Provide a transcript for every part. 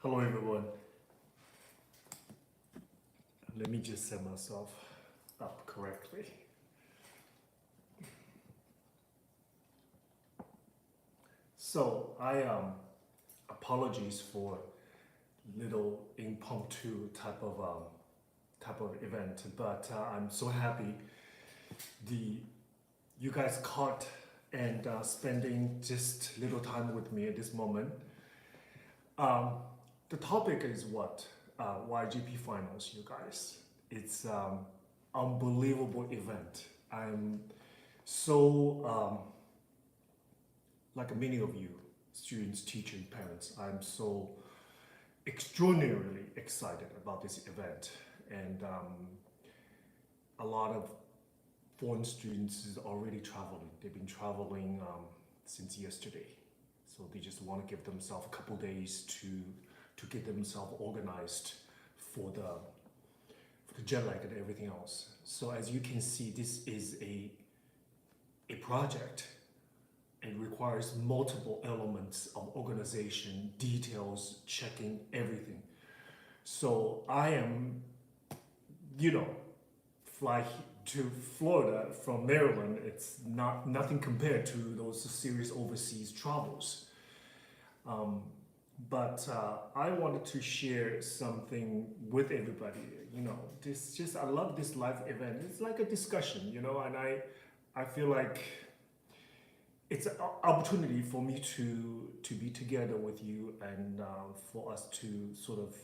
Hello everyone. Let me just set myself up correctly. So apologies for little impromptu type of event, but I'm so happy you guys caught and spending just little time with me at this moment. The topic is what? YGP finals, you guys. It's unbelievable event. I'm so, like many of you, students, teachers, parents, I'm so extraordinarily excited about this event. And a lot of foreign students is already traveling. They've been traveling since yesterday. So they just want to give themselves a couple days to get themselves organized for the jet lag and everything else. So as you can see, this is a project. It requires multiple elements of organization, details, checking everything. So I am, fly to Florida from Maryland. It's nothing compared to those serious overseas travels. But I wanted to share something with everybody. I love this live event. It's like a discussion, and I feel like it's an opportunity for me to be together with you and for us to sort of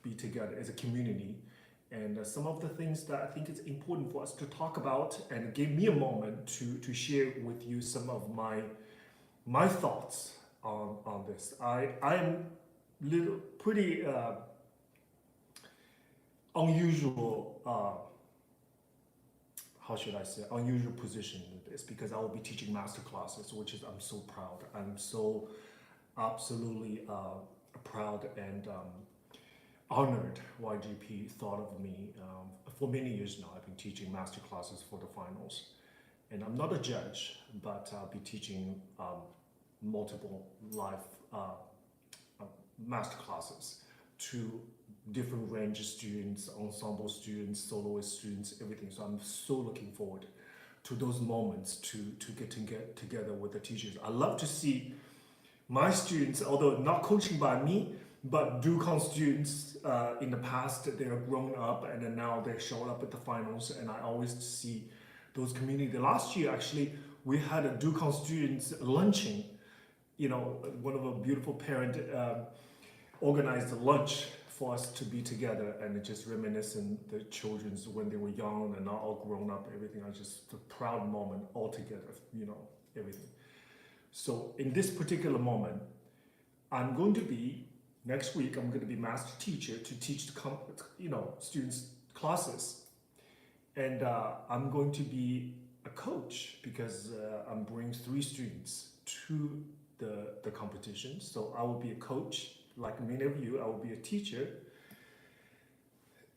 be together as a community. And some of the things that I think it's important for us to talk about, and give me a moment to share with you some of my thoughts on this. I am pretty unusual, how should I say, unusual position in this, because I will be teaching master classes, which is I'm so proud. I'm so absolutely proud and honored YGP thought of me. For many years now, I've been teaching master classes for the finals. And I'm not a judge, but I'll be teaching multiple live master classes to different range of students, ensemble students, soloist students, everything. So I'm so looking forward to those moments to get together with the teachers. I love to see my students, although not coaching by me, but DuCon students in the past, they are grown up and then now they show up at the finals, and I always see those community. Last year, actually, we had a DuCon students lunching. One of a beautiful parent organized a lunch for us to be together and just reminiscing the children's when they were young and now all grown up, everything. I just a proud moment all together, everything. So in this particular moment, I'm going to be, next week, I'm going to be master teacher to teach the students classes. And I'm going to be a coach because I'm bringing 3 students to the competition. So I will be a coach, like many of you. I will be a teacher,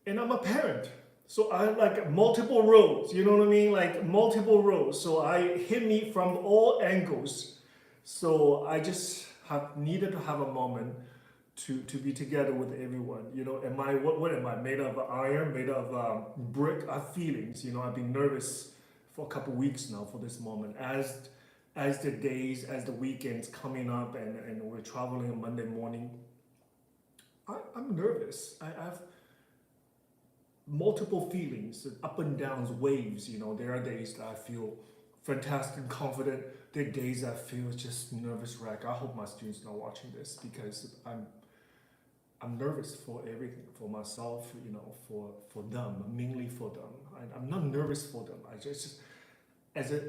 and I'm a parent. So I like multiple roles, you know what I mean? Like multiple roles. So I hit me from all angles. So I just needed to have a moment to be together with everyone. Am I what am I made of? Iron, made of brick? I have feelings. I've been nervous for a couple weeks now for this moment. As the days, as the weekends coming up, and we're traveling on Monday morning, I'm nervous. I have multiple feelings, up and downs, waves. There are days that I feel fantastic and confident. There are days I feel just nervous wreck. I hope my students not watching this, because I'm nervous for everything, for myself, for them, mainly for them. I'm not nervous for them. I just as a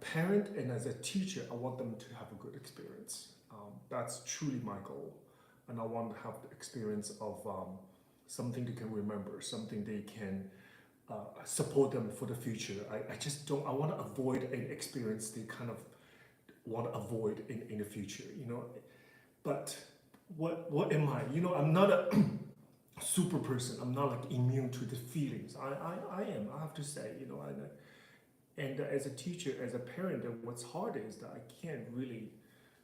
parent and as a teacher, I want them to have a good experience. That's truly my goal, and I want to have the experience of something they can remember, something they can support them for the future. I just don't. I want to avoid an experience they kind of want to avoid in the future. But what am I? I'm not a super person. I'm not like immune to the feelings. I am. I have to say. And as a teacher, as a parent, what's hard is that I can't really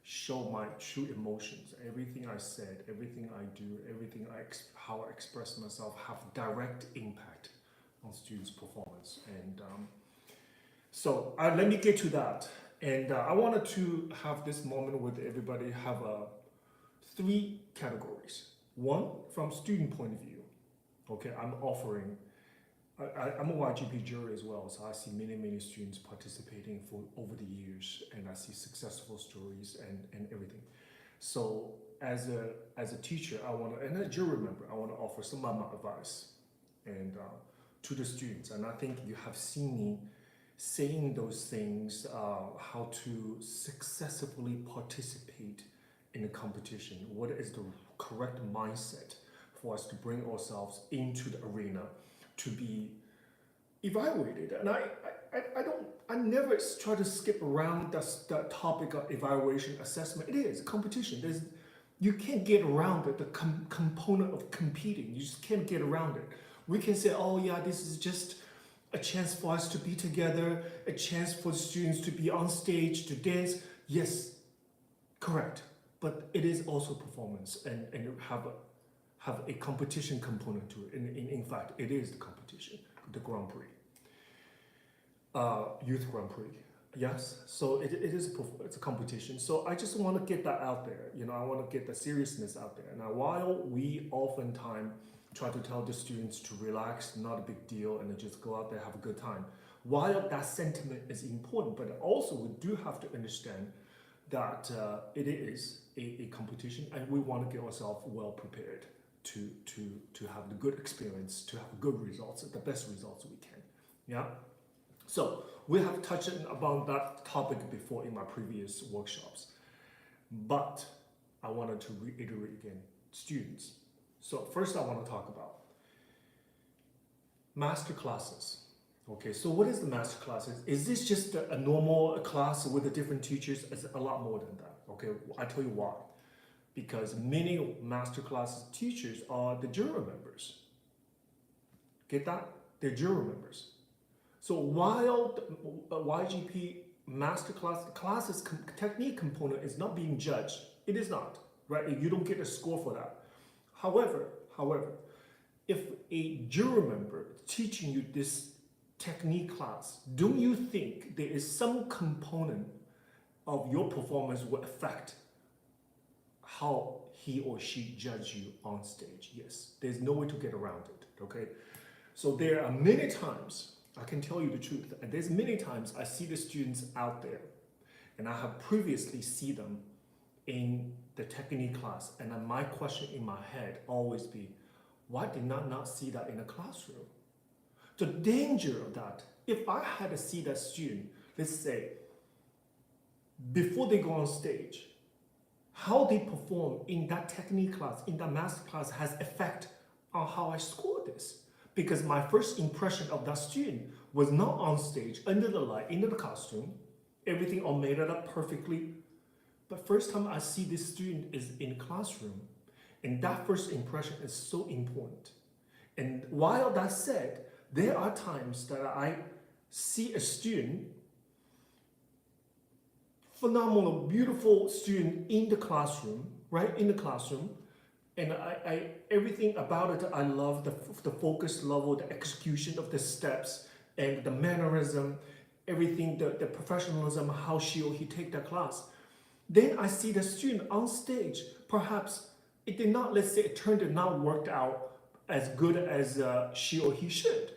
show my true emotions. Everything I said, everything I do, how I express myself have direct impact on students' performance. And so let me get to that. And I wanted to have this moment with everybody, have three categories. One, from student point of view. Okay, I'm a YGP juror as well, so I see many students participating for over the years, and I see successful stories and everything. So as a teacher, and a juror member, I want to offer some of my advice and to the students. And I think you have seen me saying those things, how to successfully participate in a competition. What is the correct mindset for us to bring ourselves into the arena to be evaluated? And I never try to skip around that topic of evaluation assessment. It is competition. You can't get around it. The component of competing, you just can't get around it. We can say, oh yeah, this is just a chance for us to be together, a chance for the students to be on stage, to dance. Yes, correct. But it is also performance, and have a competition component to it. In fact, it is the competition, the Grand Prix, Youth Grand Prix. Yes, so it's a competition. So I just want to get that out there. I want to get the seriousness out there. Now, while we oftentimes try to tell the students to relax, not a big deal, and just go out there, have a good time, while that sentiment is important, but also we do have to understand that it is a competition, and we want to get ourselves well prepared to have the good experience, to have good results, the best results we can. Yeah. So we have touched about that topic before in my previous workshops, but I wanted to reiterate again, students. So first I want to talk about master classes. Okay, so what is the master classes? Is this just a normal class with the different teachers? It's a lot more than that. Okay, I tell you why. Because many master classes teachers are the juror members. Get that? They're juror members. So while the YGP master classes technique component is not being judged, it is not, right? You don't get a score for that. However, if a juror member teaching you this technique class, don't you think there is some component of your performance will affect how he or she judge you on stage? Yes, there's no way to get around it, okay? So there are many times, I can tell you the truth, and there's many times I see the students out there, and I have previously seen them in the technique class, and then my question in my head always be, why did I not see that in a classroom? The danger of that, if I had to see that student, let's say, before they go on stage, how they perform in that technique class, in that master class has effect on how I score this. Because my first impression of that student was not on stage, under the light, in the costume, everything all made it up perfectly. But first time I see this student is in classroom, and that first impression is so important. And while that said, there are times that I see a student, phenomenal, beautiful student in the classroom, right, in the classroom, and I everything about it, I love the focus level, the execution of the steps, and the mannerism, everything, the professionalism, how she or he take that class. Then I see the student on stage, perhaps it did not, let's say it did not work out as good as she or he should.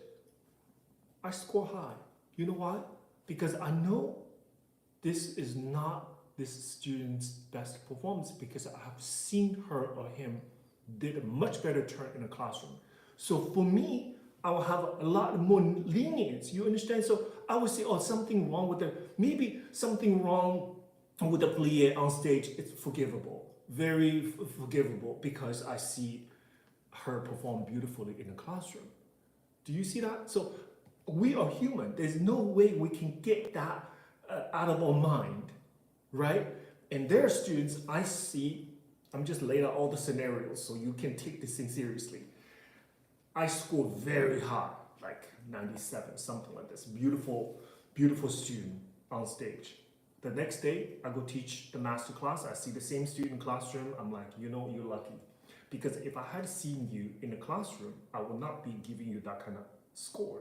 I score high. You know why? Because I know this is not this student's best performance, because I have seen her or him did a much better turn in the classroom. So for me, I will have a lot more lenience, you understand? So I would say, oh, something wrong with maybe something wrong with the plie on stage, it's forgivable, very forgivable, because I see her perform beautifully in the classroom. Do you see that? So we are human. There's no way we can get that out of our mind, right? And there are students I see, I'm just laying out all the scenarios so you can take this thing seriously. I scored very high, like 97, something like this. Beautiful, beautiful student on stage. The next day, I go teach the master class. I see the same student in classroom. I'm like, you know, you're lucky. Because if I had seen you in the classroom, I would not be giving you that kind of score.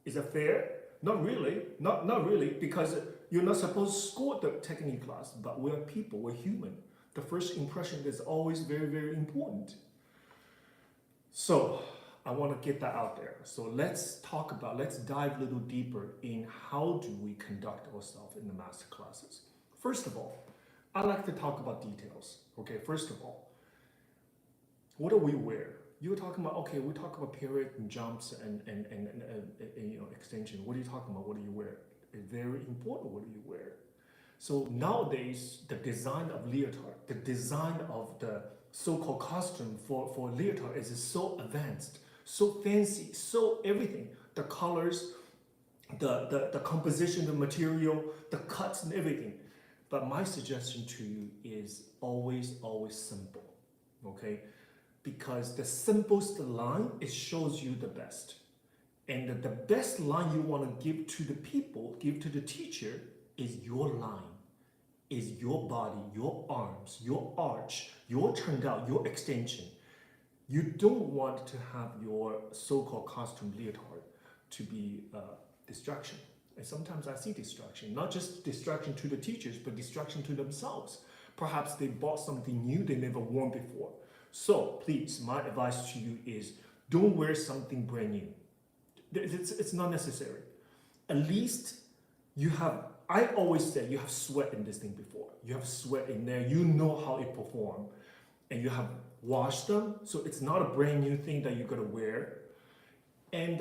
Is that fair? Not really. Not really, because you're not supposed to score the technique class, but we're people, we're human. The first impression is always very, very important. So I want to get that out there. So let's dive a little deeper in how do we conduct ourselves in the master classes. First of all, I like to talk about details. Okay, first of all, what do we wear? You were talking about, okay, we talk about period and jumps and you know, extension. What are you talking about? What do you wear? It's very important. What do you wear? So nowadays, the design of leotard, the design of the so-called costume for leotard is so advanced, so fancy, so everything. The colors, the composition, the material, the cuts and everything. But my suggestion to you is always simple, okay? Because the simplest line, it shows you the best. And the best line you want to give to the people, give to the teacher, is your line, is your body, your arms, your arch, your turned out, your extension. You don't want to have your so-called costume leotard to be distraction. And sometimes I see distraction, not just distraction to the teachers, but distraction to themselves. Perhaps they bought something new they never worn before. So please, my advice to you is don't wear something brand new. It's not necessary. At least you have, I always say you have sweat in this thing before. You have sweat in there, you know how it performed, and you have washed them, so it's not a brand new thing that you're gonna wear. And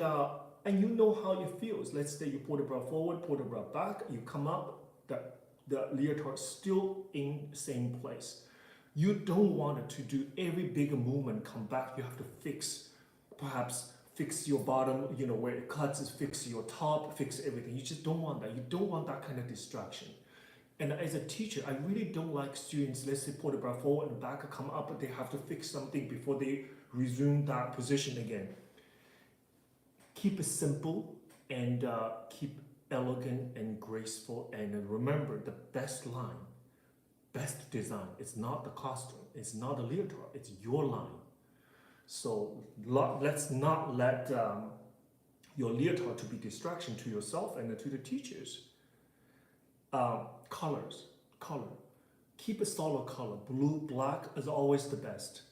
you know how it feels. Let's say you pull the bra forward, pull the bra back, you come up, the leotard still in the same place. You don't want it to do every big movement, come back, you have to fix, perhaps fix your bottom, you know, where it cuts, fix your top, fix everything. You just don't want that. You don't want that kind of distraction. And as a teacher, I really don't like students, let's say pull the bra forward and back, come up, but they have to fix something before they resume that position again. Keep it simple and keep elegant and graceful, and remember the best line, best design. It's not the costume, it's not the leotard, it's your line. So let's not let your leotard to be distraction to yourself and to the teachers. Colors, color. Keep a solid color. Blue, black is always the best.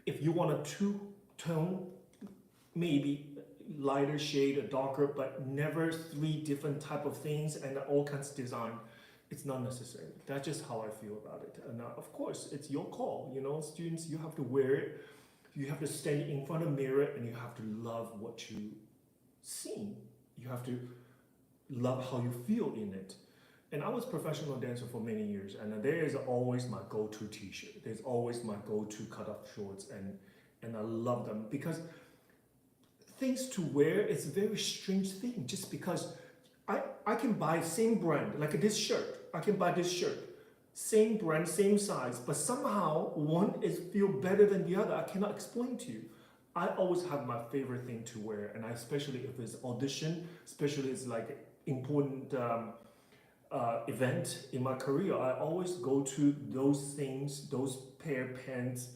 If you want a two-tone, maybe lighter shade or darker, but never three different type of things and all kinds of design. It's not necessary. That's just how I feel about it. And of course, it's your call. You know, students, you have to wear it. You have to stand in front of the mirror and you have to love what you see. You have to love how you feel in it. And I was a professional dancer for many years, and there is always my go-to t-shirt. There's always my go-to cut-off shorts, and I love them because things to wear is a very strange thing. Just because I can buy same brand, like this shirt, I can buy this shirt, same brand, same size, but somehow one is feel better than the other. I cannot explain to you. I always have my favorite thing to wear, and especially if it's audition, especially it's like important event in my career, I always go to those things, those pair of pants,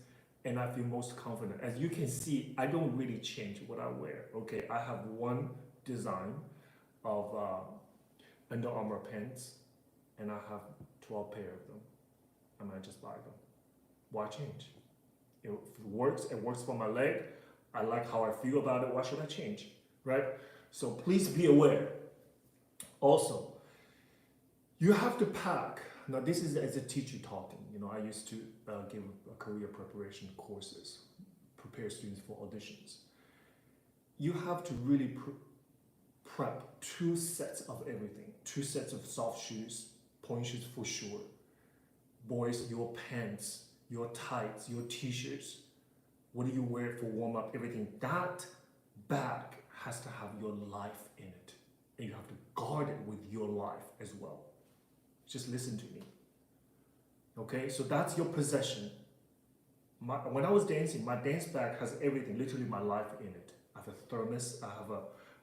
and I feel most confident. As you can see, I don't really change what I wear. Okay, I have one design of Under Armour pants, and I have 12 pair of them. I might just buy them. Why change? If it works for my leg. I like how I feel about it. Why should I change? Right? So please be aware. Also, you have to pack. Now this is as a teacher talking. You know, I used to give career preparation courses, prepare students for auditions. You have to really prep 2 sets of everything. 2 sets of soft shoes, point shoes for sure. Boys, your pants, your tights, your t-shirts. What do you wear for warm up? Everything. That bag has to have your life in it. And you have to guard it with your life as well. Just listen to me. Okay, so that's your possession. When I was dancing, my dance bag has everything, literally my life in it. I have a thermos, I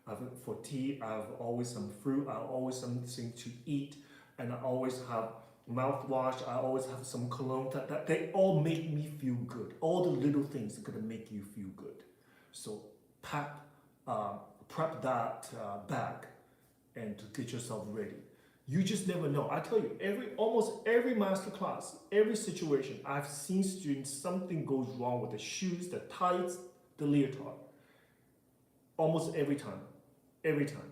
have for tea, I have always some fruit, I have always something to eat, and I always have mouthwash, I always have some cologne, that they all make me feel good. All the little things are gonna make you feel good. So prep that bag and to get yourself ready. You just never know. I tell you, almost every master class, every situation, I've seen students, something goes wrong with the shoes, the tights, the leotard. Almost every time, every time.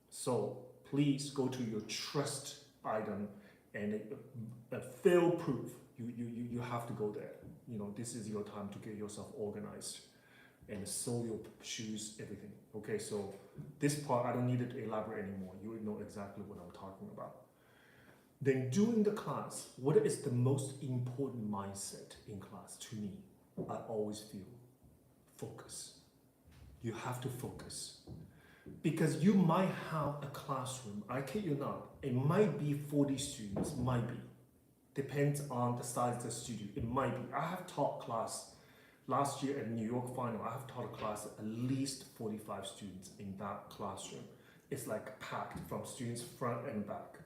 So please go to your trust item and fail proof. You have to go there. You know, this is your time to get yourself organized and sew your shoes, everything. Okay, so this part, I don't need to elaborate anymore. You would know exactly what I'm talking about. Then during the class, what is the most important mindset in class to me? I always feel focus. You have to focus. Because you might have a classroom, I kid you not, it might be 40 students, might be. Depends on the size of the studio, it might be. I have taught class last year at New York Final, I have taught a class at least 45 students in that classroom. It's like packed from students front and back.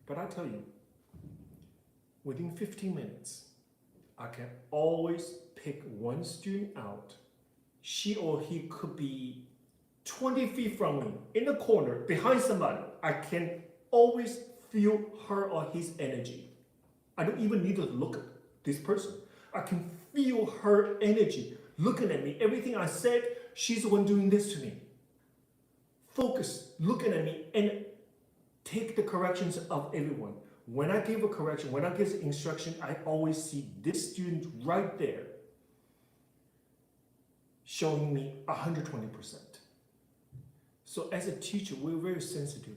But I tell you, within 15 minutes, I can always pick one student out. She or he could be 20 feet from me, in the corner, behind somebody. I can always feel her or his energy. I don't even need to look at this person. I can feel her energy looking at me. Everything I said, she's the one doing this to me. Focus, looking at me, and take the corrections of everyone. When I give a correction, when I give instruction, I always see this student right there showing me 120%. So as a teacher, we're very sensitive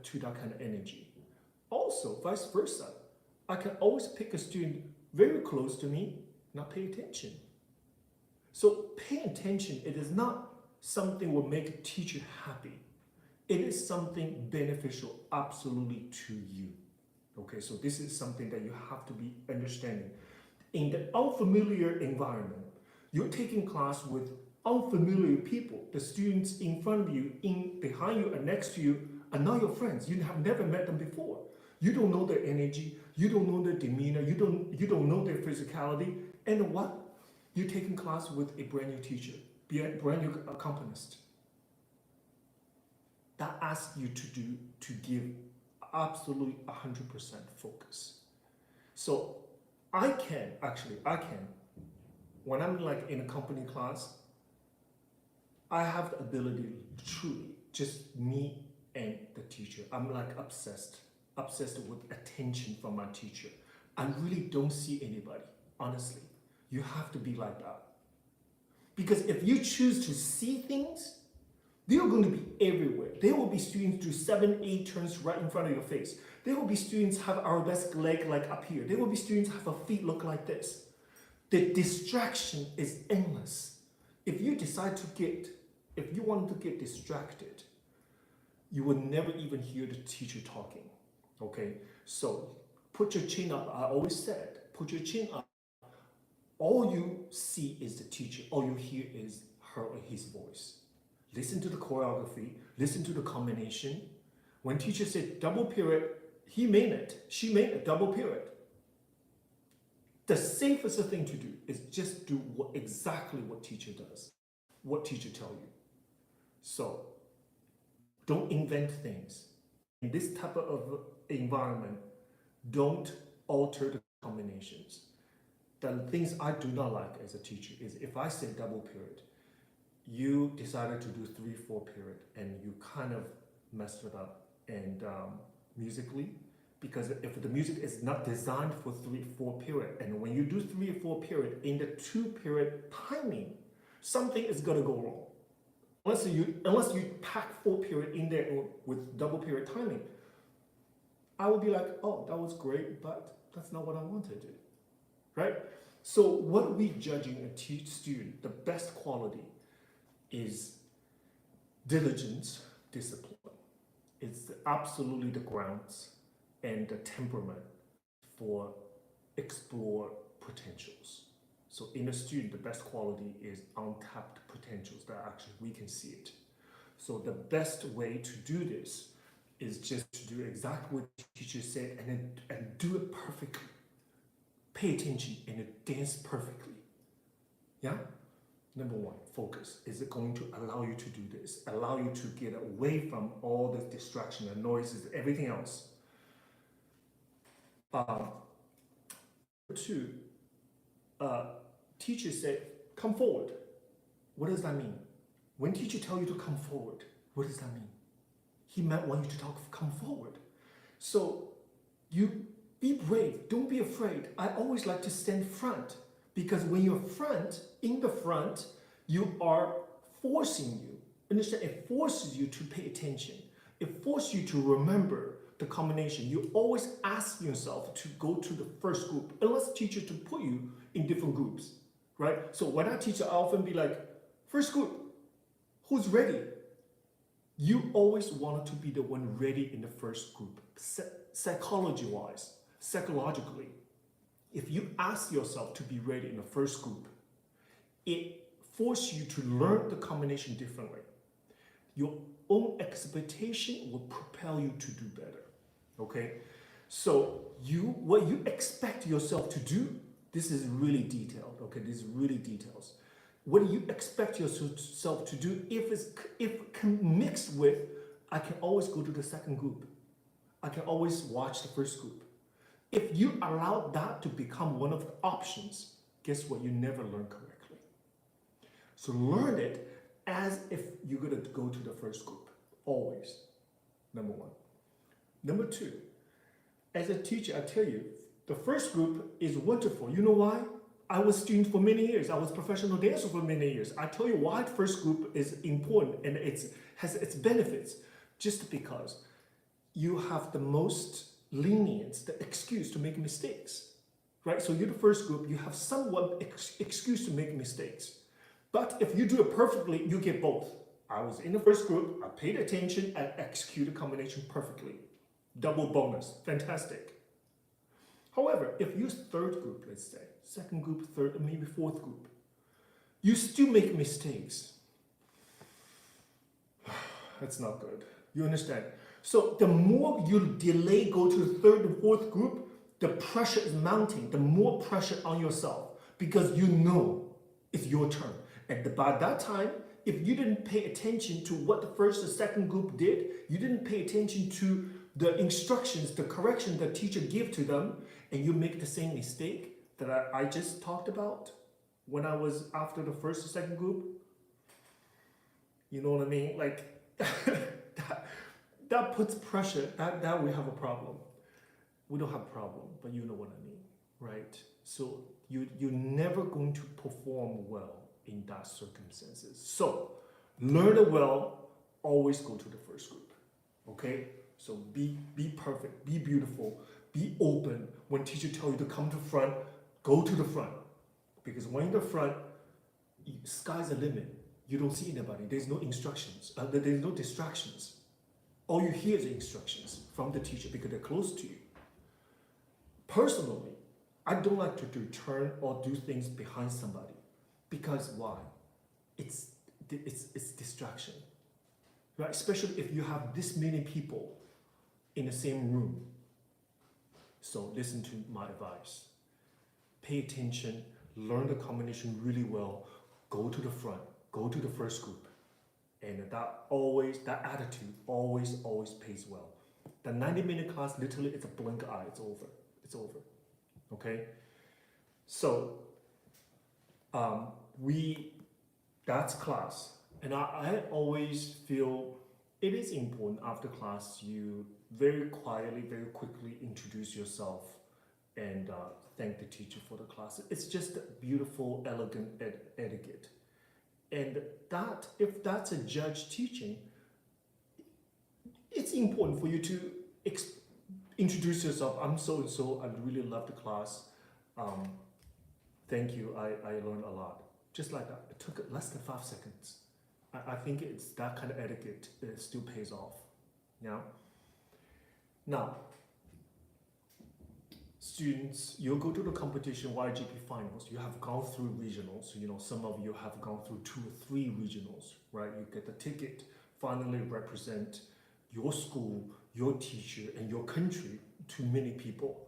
to that kind of energy. Also, vice versa, I can always pick a student very close to me, not pay attention. So pay attention, it is not something will make a teacher happy. It is something beneficial absolutely to you. Okay, so this is something that you have to be understanding. In the unfamiliar environment, you're taking class with unfamiliar people. The students in front of you, behind you, and next to you are not your friends. You have never met them before. You don't know their energy. You don't know their demeanor. You don't know their physicality. And what? You're taking class with a brand new teacher, a brand new accompanist. That asks you to give absolutely 100% focus. So I can, when I'm like in a company class, I have the ability to truly, just me and the teacher. I'm like obsessed with attention from my teacher. I really don't see anybody, honestly. You have to be like that. Because if you choose to see things, they are going to be everywhere. There will be students do 7, 8 turns right in front of your face. There will be students have arabesque leg like up here. There will be students have a feet look like this. The distraction is endless. If you want to get distracted, you will never even hear the teacher talking. Okay, so put your chin up. I always said, put your chin up. All you see is the teacher. All you hear is her or his voice. Listen to the choreography, listen to the combination. When teacher said double period, he made it, she made a double period. The safest thing to do is just do exactly what teacher does, what teacher tell you. So don't invent things. In this type of environment, don't alter the combinations. The things I do not like as a teacher is if I say double period, you decided to do 3/4 period and you kind of messed it up and musically, because if the music is not designed for 3/4 period, and when you do 3/4 period in the 2 period timing, something is gonna go wrong. Unless you pack 4 period in there with double period timing, I would be like, oh, that was great, but that's not what I wanted to do, right? So what are we judging a student? The best quality is diligence, discipline. It's absolutely the grounds and the temperament for explore potentials. So in a student, the best quality is untapped potentials that actually we can see it. So the best way to do this is just to do exactly what the teacher said and do it perfectly. Pay attention and dance perfectly. Yeah? Number one, focus. Is it going to allow you to do this? Allow you to get away from all the distraction and noises, everything else. Two, teacher said, come forward. What does that mean? When teacher tell you to come forward, what does that mean? He might want you to come forward. So you be brave, don't be afraid. I always like to stand front because when you're in the front, you are forcing you. Understand? It forces you to pay attention. It forces you to remember the combination. You always ask yourself to go to the first group, unless teacher to put you in different groups, right? So when I teach, I often be like, first group, who's ready? You always wanted to be the one ready in the first group, psychologically. If you ask yourself to be ready in the first group, it forces you to learn the combination differently. Your own expectation will propel you to do better, okay? So what you expect yourself to do, this is really detailed, okay? This is really details. What do you expect yourself to do? If mixed with, I can always go to the second group. I can always watch the first group. If you allow that to become one of the options, guess what? You never learn correctly. So learn it as if you're going to go to the first group, always, number one. Number two, as a teacher, I tell you, the first group is wonderful. You know why? I was student for many years. I was professional dancer for many years. I tell you why the first group is important and it has its benefits, just because you have the most lenience, the excuse to make mistakes, right? So you're the first group, you have somewhat excuse to make mistakes. But if you do it perfectly, you get both. I was in the first group, I paid attention and executed the combination perfectly. Double bonus, fantastic. However, if you use third group, let's say, second group, third, and maybe fourth group, you still make mistakes. That's not good. You understand? So the more you delay go to the third and fourth group, the pressure is mounting, the more pressure on yourself because you know it's your turn. And by that time, if you didn't pay attention to what the first and second group did, you didn't pay attention to the instructions, the correction the teacher gave to them, and you make the same mistake that I just talked about when I was after the first and second group. You know what I mean? Like, that puts pressure, that we have a problem. We don't have a problem, but you know what I mean, right? So you're never going to perform well in that circumstances. So learn it well, always go to the first group, okay? So be perfect, be beautiful, be open. When teacher tell you to come to front, go to the front. Because when you're in the front, sky's the limit. You don't see anybody. There's no instructions. There's no distractions. All you hear is instructions from the teacher because they're close to you. Personally, I don't like to turn or do things behind somebody. Because why? It's distraction. Right? Especially if you have this many people in the same room. So listen to my advice. Pay attention, learn the combination really well, go to the front, go to the first group. And that attitude always pays well. The 90-minute class, literally, it's a blink eye, it's over, okay? So, that's class. And I always feel it is important after class, you very quietly, very quickly introduce yourself and thank the teacher for the class. It's just a beautiful, elegant etiquette. And if that's a judge teaching, it's important for you to introduce yourself. I'm so-and-so, I really love the class. Thank you, I learned a lot. Just like that, it took less than 5 seconds. I think it's that kind of etiquette that still pays off, yeah? Now, students, you'll go to the competition YAGP finals. You have gone through regionals. You know, some of you have gone through 2 or 3 regionals, right? You get the ticket, finally represent your school, your teacher and your country to many people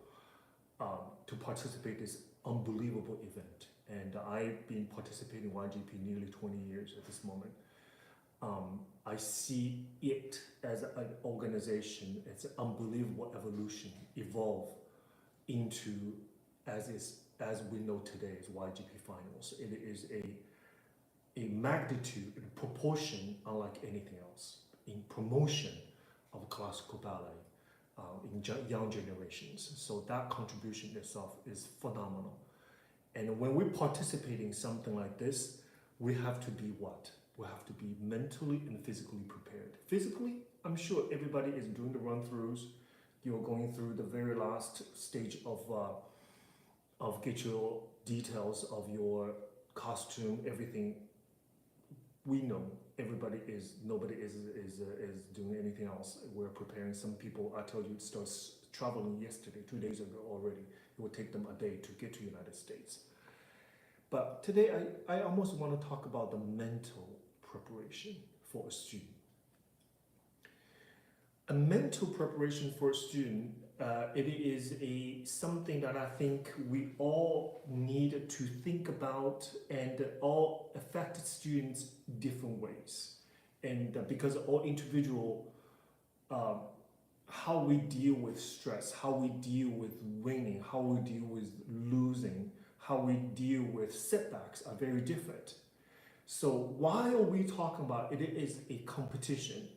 to participate in this unbelievable event. And I've been participating in YGP nearly 20 years at this moment. I see it as an organization, it's an unbelievable evolution, evolve into as we know today as YGP Finals. It is a magnitude and proportion unlike anything else in promotion of classical ballet in young generations. So that contribution itself is phenomenal. And when we participate in something like this, we have to be what? We have to be mentally and physically prepared. Physically, I'm sure everybody is doing the run-throughs. You're going through the very last stage of get your details of your costume, everything. We know nobody is doing anything else. We're preparing. Some people, I told you, it starts traveling yesterday, 2 days ago already. It will take them a day to get to United States. But today, I almost want to talk about the mental preparation for a student. A mental preparation for a student, it is something that I think we all need to think about, and all affect students different ways. And because all individual, how we deal with stress, how we deal with winning, how we deal with losing, how we deal with setbacks are very different. So while we talking about it is a competition,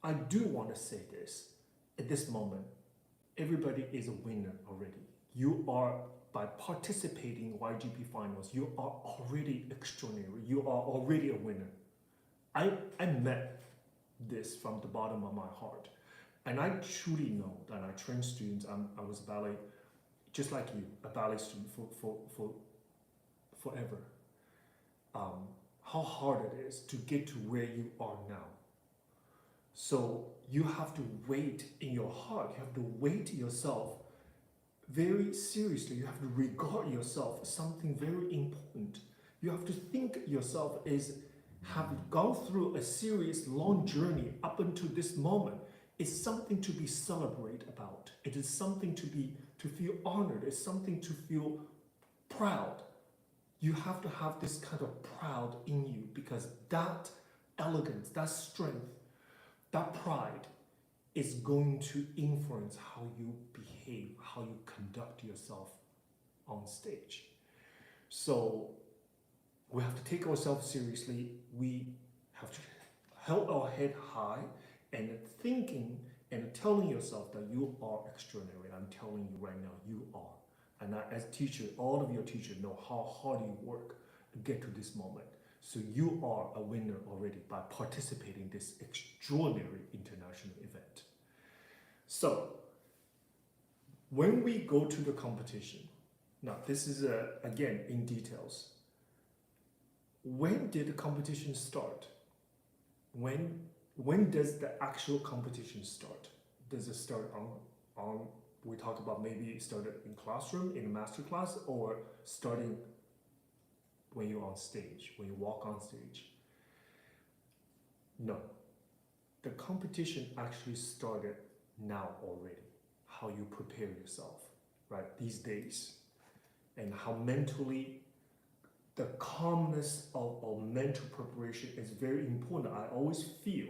I do want to say this, at this moment, everybody is a winner already. You are, by participating in YGP Finals, you are already extraordinary. You are already a winner. I met this from the bottom of my heart. And I truly know that I train students. I was ballet, just like you, a ballet student for forever. How hard it is to get to where you are now. So you have to wait in your heart. You have to weight yourself very seriously. You have to regard yourself as something very important. You have to think yourself as have gone through a serious long journey up until this moment. It's something to be celebrated about. It is something to feel honored. It's something to feel proud. You have to have this kind of proud in you, because that elegance, that strength, that pride is going to influence how you behave, how you conduct yourself on stage. So we have to take ourselves seriously. We have to hold our head high and thinking and telling yourself that you are extraordinary. I'm telling you right now, you are. And as a teacher, all of your teachers know how hard you work to get to this moment. So you are a winner already by participating in this extraordinary international event. So when we go to the competition, now this is again in details. When did the competition start? When does the actual competition start? Does it start on we talk about maybe it started in classroom, in master class, or starting when you're on stage, when you walk on stage? No. The competition actually started now already. How you prepare yourself, right, these days. And how mentally, the calmness of mental preparation is very important. I always feel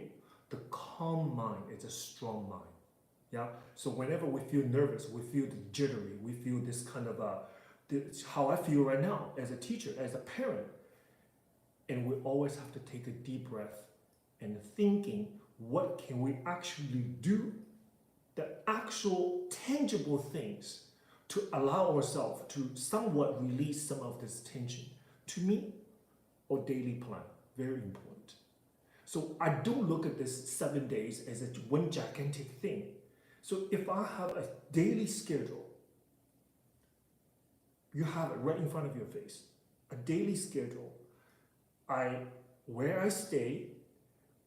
the calm mind is a strong mind. Yeah. So whenever we feel nervous, we feel the jittery, we feel this kind of how I feel right now as a teacher, as a parent. And we always have to take a deep breath and thinking, what can we actually do? The actual tangible things to allow ourselves to somewhat release some of this tension. To me, our daily plan, very important. So I don't look at this 7 days as a one gigantic thing. So if I have a daily schedule, you have it right in front of your face, a daily schedule. Where I stay,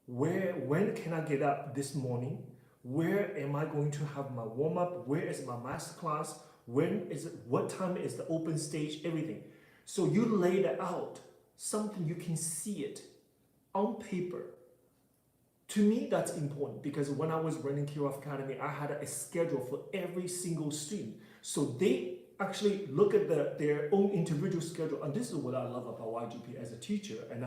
when can I get up this morning? Where am I going to have my warm-up? Where is my master class? What time is the open stage? Everything. So you lay that out, something you can see it on paper. To me, that's important because when I was running Kirov Academy, I had a schedule for every single student. So they actually look at their own individual schedule. And this is what I love about YGP as a teacher. And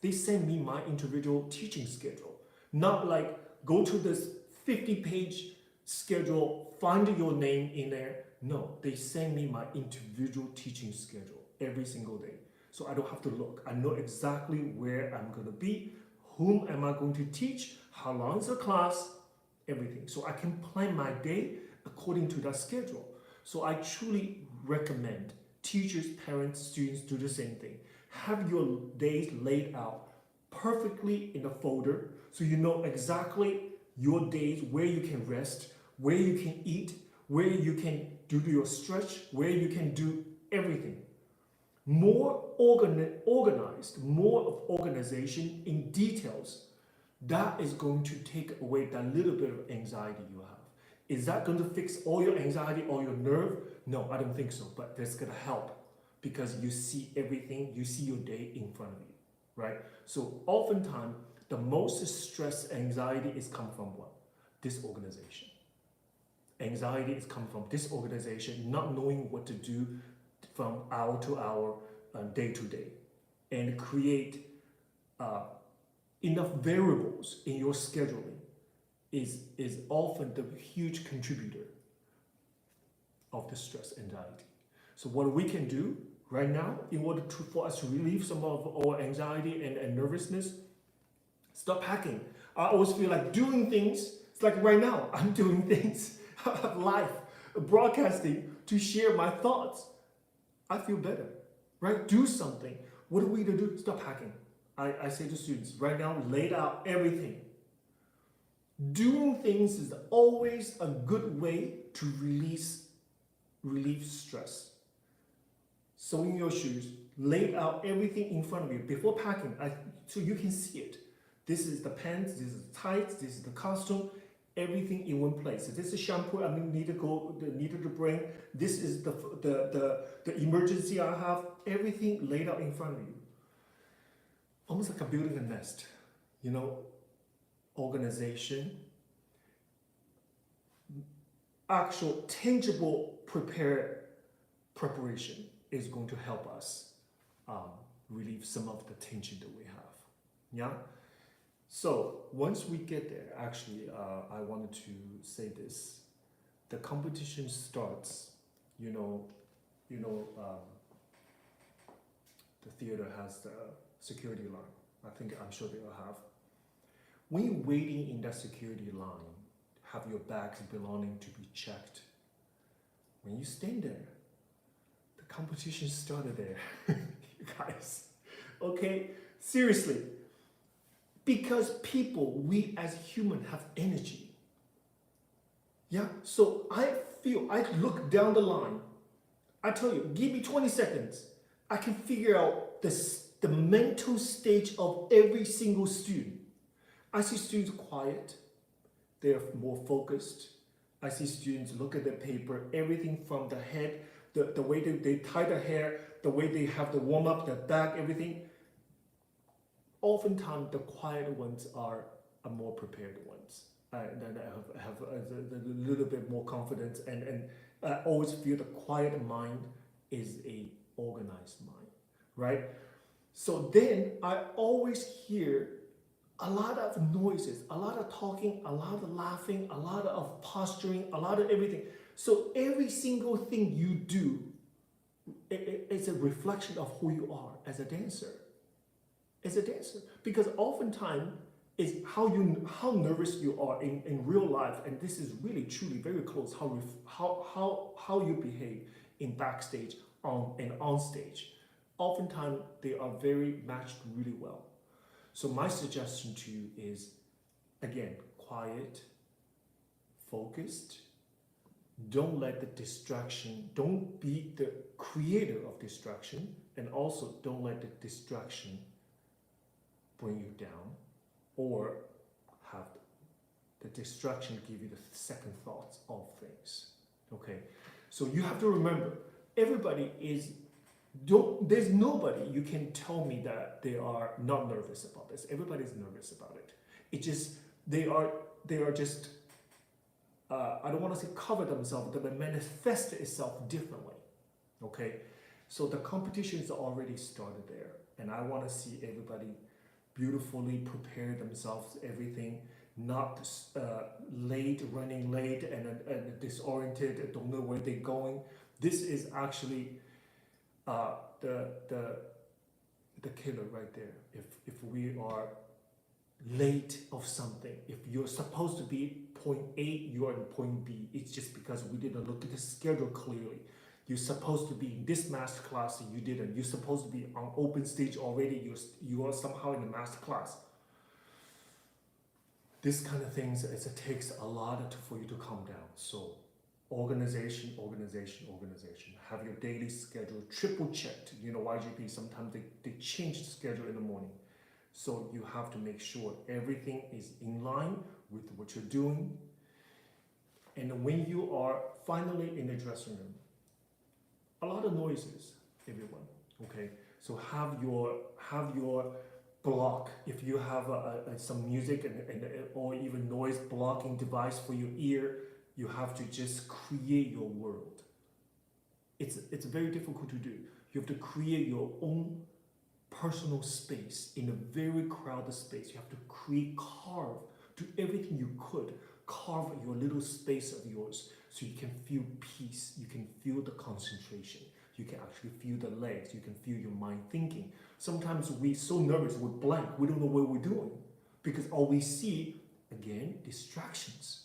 they send me my individual teaching schedule. Not like go to this 50-page schedule, find your name in there. No, they send me my individual teaching schedule every single day. So I don't have to look. I know exactly where I'm going to be, whom am I going to teach, how long is the class, everything. So I can plan my day according to that schedule. So I truly recommend teachers, parents, students do the same thing. Have your days laid out perfectly in a folder so you know exactly your days, where you can rest, where you can eat, where you can do your stretch, where you can do everything. More organized, more of organization in details, that is going to take away that little bit of anxiety you have. Is that going to fix all your anxiety or your nerve? No, I don't think so, but that's going to help because you see everything, you see your day in front of you, right? So oftentimes, the most stress, anxiety is come from what? Disorganization. Anxiety is coming from disorganization, not knowing what to do from hour to hour, day to day, and create enough variables in your scheduling is often the huge contributor of the stress, anxiety. So what we can do right now in order for us to relieve some of our anxiety and nervousness, stop packing. I always feel like doing things. It's like right now, I'm doing things live, broadcasting to share my thoughts. I feel better, right? Do something. What are we to do? Stop hacking. I say to students, right now, lay out everything. Doing things is always a good way to relieve stress. Sewing your shoes, lay out everything in front of you before packing, so you can see it. This is the pants, this is the tights, this is the costume, everything in one place. So this is shampoo I needed to bring. This is the emergency I have. Everything laid out in front of you. Almost like a building a nest, you know, organization, actual tangible preparation is going to help us relieve some of the tension that we have. Yeah. So once we get there, actually, I wanted to say this: the competition starts. The theater has the security line. I'm sure they will have. When you're waiting in that security line, have your bags belonging to be checked. When you stand there, the competition started there, you guys. Okay, seriously. Because we as humans have energy. Yeah, so I look down the line. I tell you, give me 20 seconds. I can figure out the mental stage of every single student. I see students quiet. They're more focused. I see students look at their paper, everything from the head, the way they tie their hair, the way they have the warm up, their back, everything. Oftentimes, the quiet ones are more prepared ones. Then I have a little bit more confidence, and I always feel the quiet mind is a organized mind, right? So then I always hear a lot of noises, a lot of talking, a lot of laughing, a lot of posturing, a lot of everything. So every single thing you do, it's a reflection of who you are as a dancer. As a dancer, because oftentimes is how nervous you are in real life, and this is really truly very close how you behave in backstage and on stage. Oftentimes they are very matched really well. So my suggestion to you is, again, quiet, focused. Don't let the distraction, don't be the creator of distraction, and also don't let the distraction bring you down, or have the distraction give you the second thoughts of things. Okay, so you have to remember, there's nobody you can tell me that they are not nervous about this. Everybody's nervous about it. It just, they are just, I don't want to say cover themselves, but they manifest itself differently. Okay, so the competition is already started there, and I want to see everybody beautifully prepare themselves, everything, not late, running late and disoriented, don't know where they're going. This is actually the killer right there. If we are late of something, if you're supposed to be point A, you are in point B. It's just because we didn't look at the schedule clearly. You're supposed to be in this master class, you didn't. You're supposed to be on open stage already, you are somehow in the master class. This kind of things, it takes a lot for you to calm down. So organization, organization, organization. Have your daily schedule triple checked. You know, YGP, sometimes they change the schedule in the morning. So you have to make sure everything is in line with what you're doing. And when you are finally in the dressing room, a lot of noises, everyone, okay? So have your block. If you have some music or even noise blocking device for your ear, you have to just create your world. It's very difficult to do. You have to create your own personal space in a very crowded space. You have to carve, do everything you could, carve your little space of yours so you can feel peace, you can feel the concentration, you can actually feel the legs, you can feel your mind thinking. Sometimes we're so nervous, we're blank, we don't know what we're doing because all we see, again, distractions,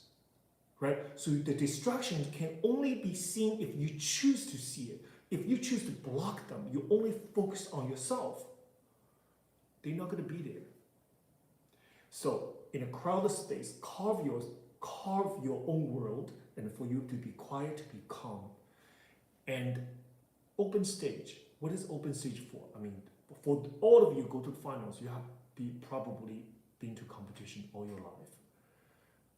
right? So the distractions can only be seen if you choose to see it. If you choose to block them, you only focus on yourself, they're not going to be there. So in a crowded space, carve your own world, and for you to be quiet, to be calm. And open stage, what is open stage for? I mean, for all of you go to the finals, you have probably been to competition all your life.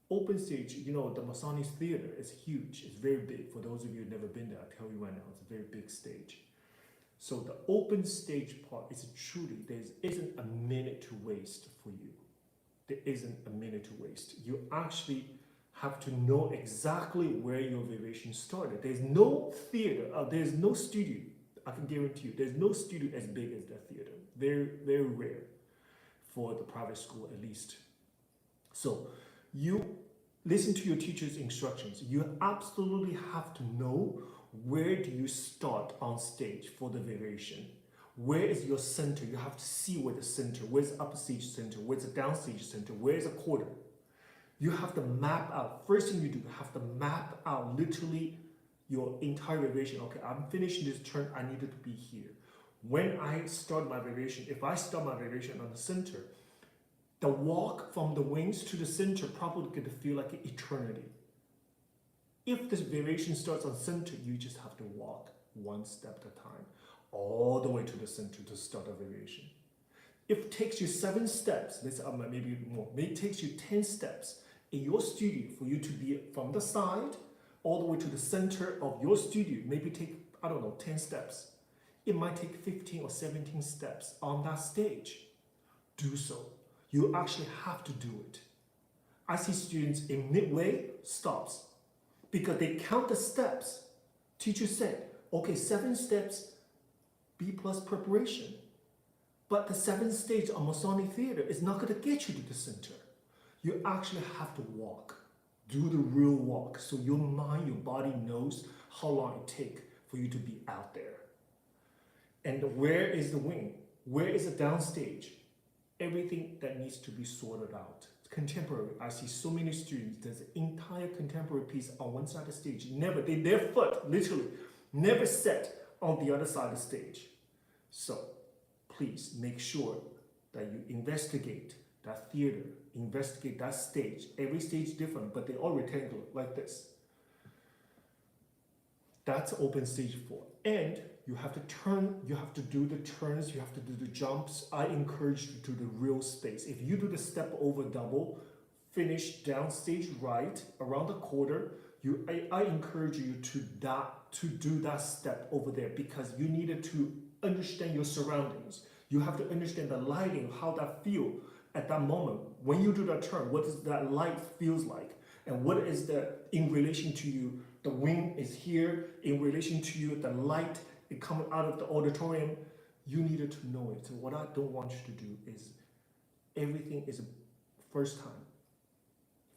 Open stage, you know, the Masonic Theater is huge, it's very big. For those of you who've never been there, I tell you right now, it's a very big stage. So the open stage part is truly, there isn't a minute to waste for you. There isn't a minute to waste. You actually have to know exactly where your variation started. There's no theater, there's no studio, I can guarantee you, there's no studio as big as that theater. Very, very rare for the private school at least. So you listen to your teacher's instructions. You absolutely have to know where do you start on stage for the variation. Where is your center? You have to see where the center, where's the upstage center, where's the downstage center, where's the quarter. You have to map out. First thing you do, you have to map out literally your entire variation. Okay, I'm finishing this turn, I needed to be here. When I start my variation, if I start my variation on the center, the walk from the wings to the center probably going to feel like an eternity. If this variation starts on center, you just have to walk one step at a time, all the way to the center to start a variation. If it takes you 7 steps, maybe more, maybe it takes you 10 steps in your studio for you to be from the side all the way to the center of your studio, maybe take, I don't know, 10 steps. It might take 15 or 17 steps on that stage. Do so. You actually have to do it. I see students in midway stops because they count the steps. Teacher said, okay, 7 steps, B+ preparation. But the 7th stage of Masonic Theater is not going to get you to the center. You actually have to walk. Do the real walk so your mind, your body knows how long it takes for you to be out there. And where is the wing? Where is the downstage? Everything that needs to be sorted out. Contemporary, I see so many students, there's an entire contemporary piece on one side of the stage. Their foot literally never set on the other side of the stage. So please make sure that you investigate that theater, investigate that stage. Every stage is different, but they're all rectangular like this. That's open stage 4. And you have to turn, you have to do the turns, you have to do the jumps. I encourage you to do the real space. If you do the step over double, finish downstage right, around the quarter, I encourage you to do that step over there because you needed to understand your surroundings. You have to understand the lighting, how that feels at that moment When you do that turn, what does that light feels like? And what is the, in relation to you, the wing is here, in relation to you, the light is coming out of the auditorium. You needed to know it. So what I don't want you to do is, everything is a first time.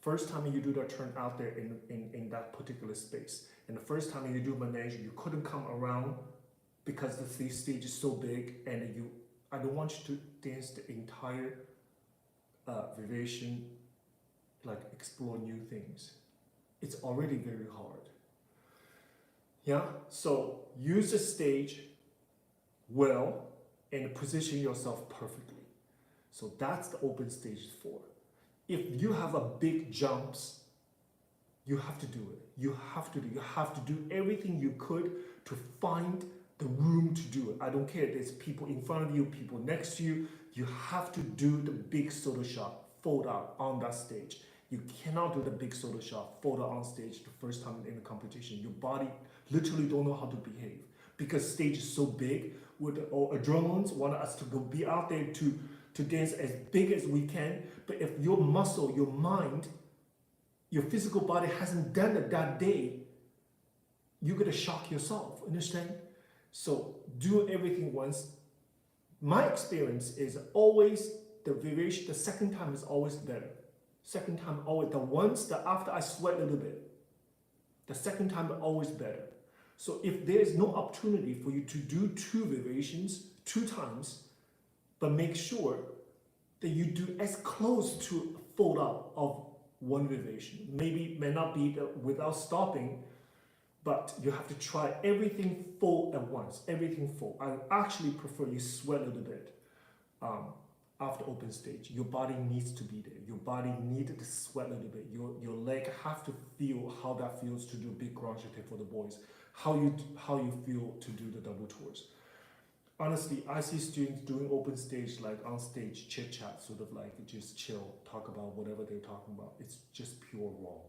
First time you do that turn out there in that particular space. And the first time you do manege, you couldn't come around because the stage is so big, and I don't want you to dance the entire variation, like explore new things. It's already very hard. Yeah, so use the stage well and position yourself perfectly. So that's the open stage for. If you have a big jumps, you have to do it. You have to do everything you could to find the room to do it. I don't care if there's people in front of you, people next to you. You have to do the big solo shot, fold out on that stage. You cannot do the big solo shot, fold out on stage the first time in the competition. Your body literally don't know how to behave because stage is so big. With our adrenals want us to go be out there to dance as big as we can. But if your muscle, your mind, your physical body hasn't done it that day, you're gonna shock yourself, understand? So do everything once. My experience is always the variation, the second time is always better. Second time always, the once, the after I sweat a little bit, the second time is always better. So if there is no opportunity for you to do two variations, 2 times, but make sure that you do as close to fold out of one variation. Maybe may not be without stopping, but you have to try everything full at once, everything full. I actually prefer you sweat a little bit after open stage. Your body needs to be there. Your body needs to sweat a little bit. Your leg have to feel how that feels to do big grand jeté for the boys. How you feel to do the double tours. Honestly, I see students doing open stage, like on stage, chit chat, sort of like just chill, talk about whatever they're talking about. It's just pure wrong.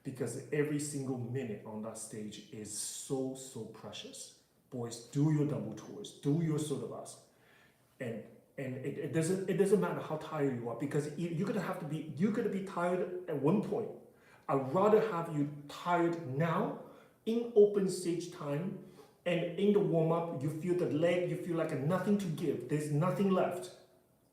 Because every single minute on that stage is so precious. Boys, do your double tours, do your sotabas. And it doesn't matter how tired you are, because you're gonna be tired at one point. I'd rather have you tired now in open stage time, and in the warm-up, you feel the leg, you feel like nothing to give. There's nothing left.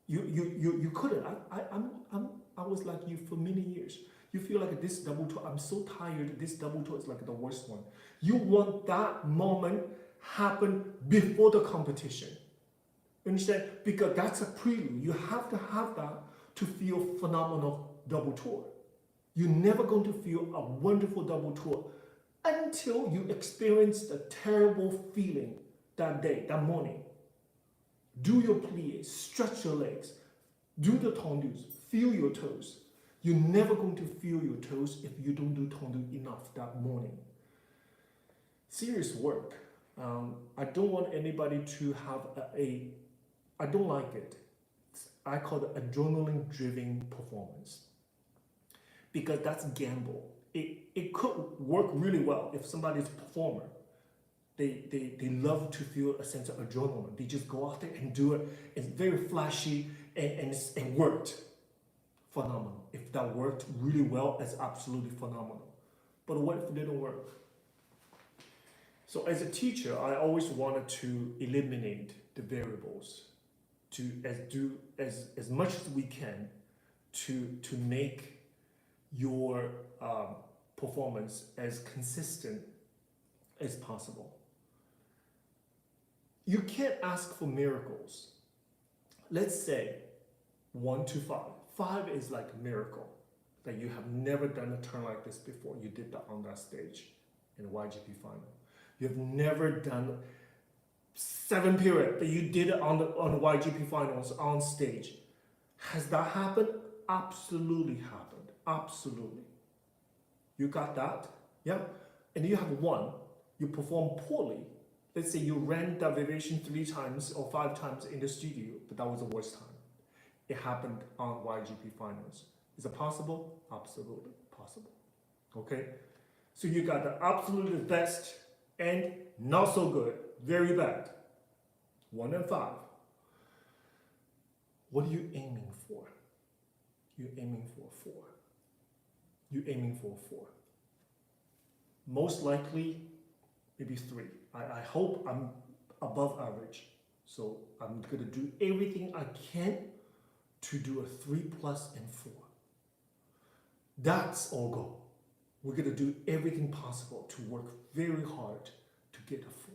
You couldn't. I was like you for many years. You feel like this double toe, I'm so tired, this double toe is like the worst one. You want that moment happen before the competition. Understand? Because that's a prelude. You have to have that to feel phenomenal double tour. You're never going to feel a wonderful double tour until you experience the terrible feeling that day, that morning. Do your pliés, stretch your legs, do the tendus, feel your toes. You're never going to feel your toes if you don't do tendu enough that morning. Serious work. I don't want anybody to have I don't like it. I call it adrenaline-driven performance. Because that's gamble. It could work really well if somebody's a performer. They love to feel a sense of adrenaline. They just go out there and do it. It's very flashy and it worked. Phenomenal. If that worked really well, it's absolutely phenomenal. But what if it didn't work? So as a teacher, I always wanted to eliminate the variables, to do as much as we can to make your performance as consistent as possible. You can't ask for miracles. Let's say 1 to 5. 5 is like a miracle, that you have never done a turn like this before. You did that on that stage in the YAGP final. You have never done 7 period, but you did it on the YAGP finals on stage. Has that happened? Absolutely happened. Absolutely. You got that? Yeah? And you have 1. You perform poorly. Let's say you ran that variation 3 times or 5 times in the studio, but that was the worst time. It happened on YAGP finals. Is it possible? Absolutely possible. Okay? So you got the absolutely best and not so good, very bad. 1 and 5. What are you aiming for? you're aiming for a 4. You're aiming for a 4. Most likely, maybe 3. I hope I'm above average. So I'm going to do everything I can to do a 3+ and 4. That's our goal. We're going to do everything possible to work very hard to get a 4.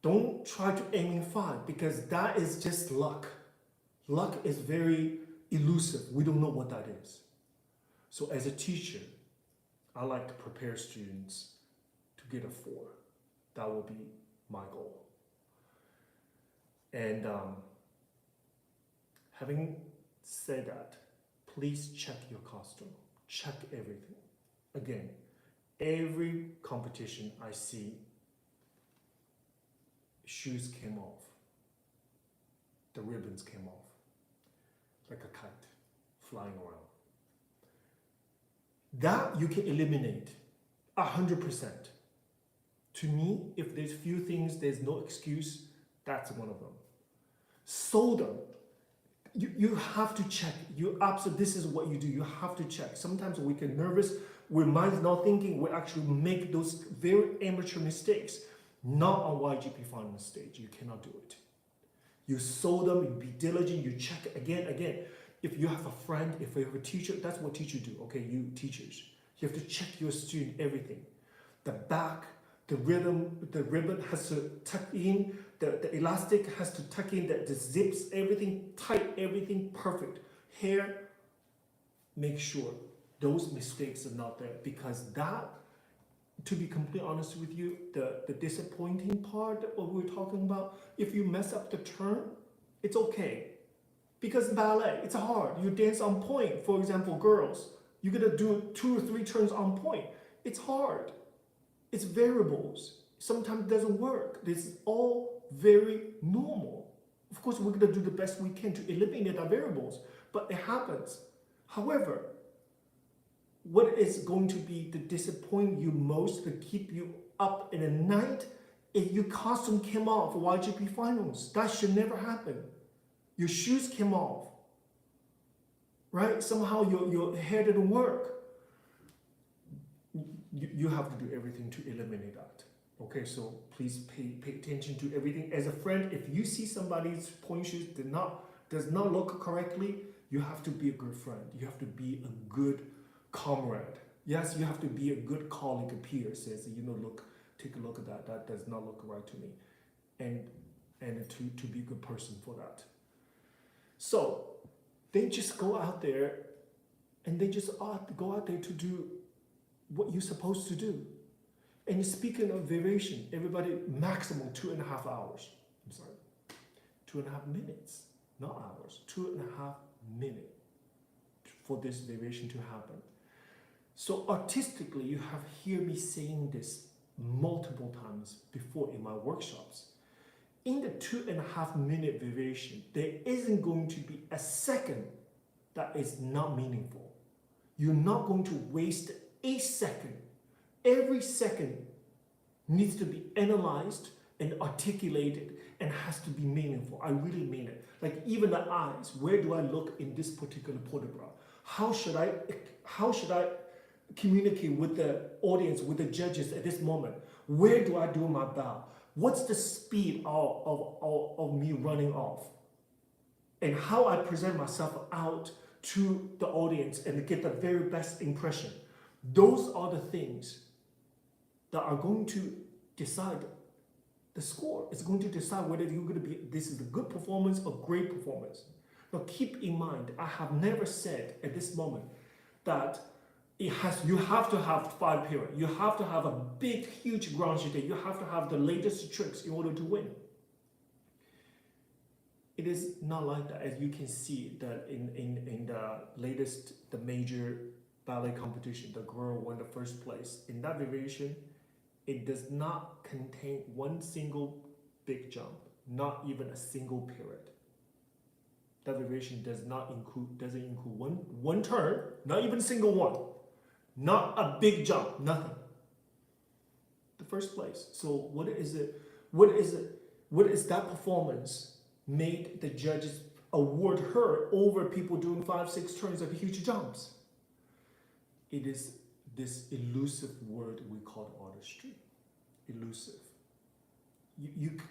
Don't try to aim in 5 because that is just luck. Luck is very elusive. We don't know what that is. So as a teacher, I like to prepare students to get a 4. That will be my goal. And having said that, please check your costume. Check everything. Again, every competition I see, shoes came off. The ribbons came off. Like a kite flying around. That you can eliminate 100%. To me, if there's few things, there's no excuse, that's one of them. Sew them. You have to check. This is what you do. You have to check. Sometimes we get nervous. Our mind's not thinking. We actually make those very amateur mistakes. Not on YAGP final stage. You cannot do it. You sew them. You be diligent. You check again. If you have a friend, if you have a teacher, that's what teachers do. Okay, you teachers. You have to check your student everything. The back, the ribbon has to tuck in. The elastic has to tuck in, the zips, everything tight, everything perfect. Hair, make sure those mistakes are not there because that, to be completely honest with you, the disappointing part that what we're talking about, if you mess up the turn, it's okay. Because ballet, it's hard. You dance on point. For example, girls, you're gonna do 2 or 3 turns on point. It's hard. It's variables. Sometimes it doesn't work. This is all very normal. Of course, we're going to do the best we can to eliminate our variables, but it happens. However, what is going to be to disappoint you most, to keep you up in the night, if your costume came off for YAGP finals? That should never happen. Your shoes came off, right? Somehow your hair didn't work. You have to do everything to eliminate that. Okay, so please pay attention to everything. As a friend, if you see somebody's point shoes does not look correctly, you have to be a good friend. You have to be a good comrade. Yes, you have to be a good colleague, a peer says, take a look at that. That does not look right to me. And to be a good person for that. So they just go out there and they just go out there to do what you're supposed to do. And speaking of variation, everybody maximum 2.5 hours. I'm sorry, 2.5 minutes, not hours, 2.5 minutes for this variation to happen. So artistically, you have heard me saying this multiple times before in my workshops. In the 2.5 minute variation, there isn't going to be a second that is not meaningful. You're not going to waste a second. Every second needs to be analyzed and articulated and has to be meaningful. I really mean it. Like even the eyes, where do I look in this particular photograph? How should I communicate with the audience, with the judges at this moment? Where do I do my bow? What's the speed of me running off? And how I present myself out to the audience and get the very best impression. Those are the things that are going to decide the score. It's going to decide whether you're going to be, this is a good performance or great performance. Now keep in mind, I have never said at this moment that you have to have 5 periods. You have to have a big, huge grand jeté. You have to have the latest tricks in order to win. It is not like that. As you can see that in the major ballet competition, the girl won the first place. In that variation, it does not contain one single big jump, not even a single period. That variation doesn't include one turn, not even a single one. Not a big jump, nothing. The first place. So what is it? What is that performance made the judges award her over people doing 5, 6 turns of huge jumps. It is this elusive word we call artistry. Elusive.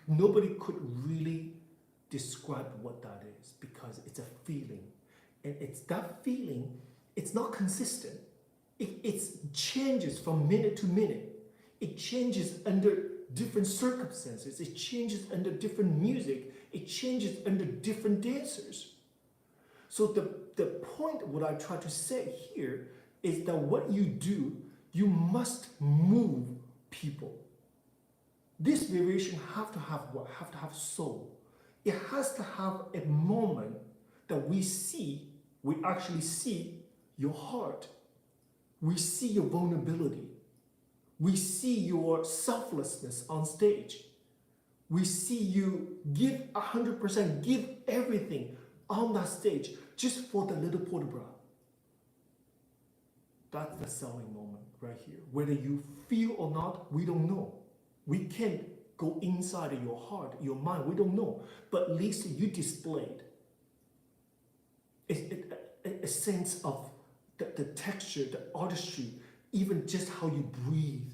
Nobody could really describe what that is because it's a feeling. And it's that feeling, it's not consistent. It changes from minute to minute. It changes under different circumstances. It changes under different music. It changes under different dancers. So the point what I try to say here is that what you do, you must move people. This variation have to have what? Have to have soul. It has to have a moment that we actually see your heart. We see your vulnerability. We see your selflessness on stage. We see you give 100%, give everything on that stage just for the little port de bras. That's the selling moment right here. Whether you feel or not, we don't know. We can't go inside of your heart, your mind, we don't know. But at least you displayed a sense of the texture, the artistry, even just how you breathe.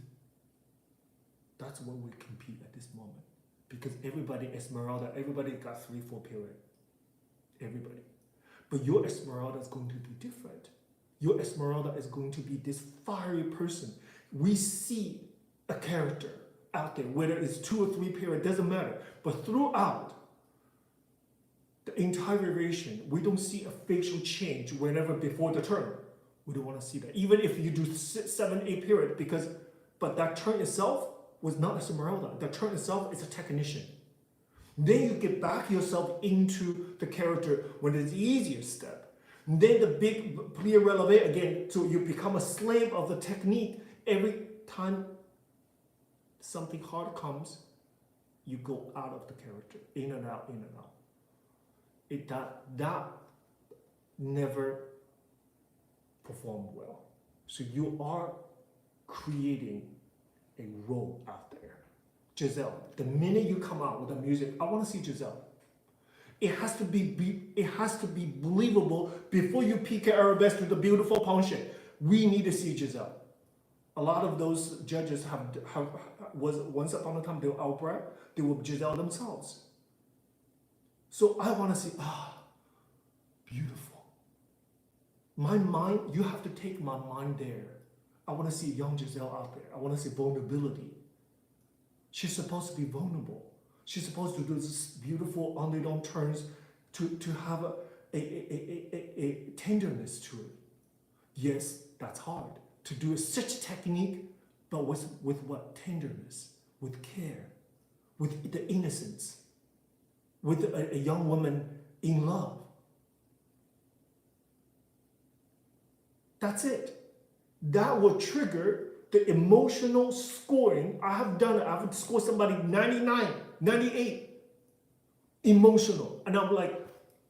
That's what we compete at this moment. Because everybody, Esmeralda, everybody got 3, 4 period. Everybody. But your Esmeralda is going to be different. Your Esmeralda is going to be this fiery person. We see a character out there, whether it's 2 or 3 period, doesn't matter. But throughout the entire variation, we don't see a facial change whenever before the turn. We don't want to see that. Even if you do 7, 8 period, but that turn itself was not a Esmeralda. The turn itself is a technician. Then you get back yourself into the character when it's the easier step. Then the big plie releve again, so you become a slave of the technique. Every time something hard comes, you go out of the character, in and out, in and out. That never performed well. So you are creating a role out there. Giselle, the minute you come out with the music, I want to see Giselle. It has to be believable before you pique arabesque to the beautiful penchant. We need to see Giselle. A lot of those judges was once upon a time they were Albrecht, they were Giselle themselves. So I want to see, beautiful. My mind, you have to take my mind there. I want to see young Giselle out there. I want to see vulnerability. She's supposed to be vulnerable. She's supposed to do this beautiful on turns to have a tenderness to it. Yes, that's hard. To do such technique, but with what? Tenderness, with care, with the innocence, with a young woman in love. That's it. That will trigger the emotional scoring. I have done it. I've scored somebody 99, 98. Emotional. And I'm like,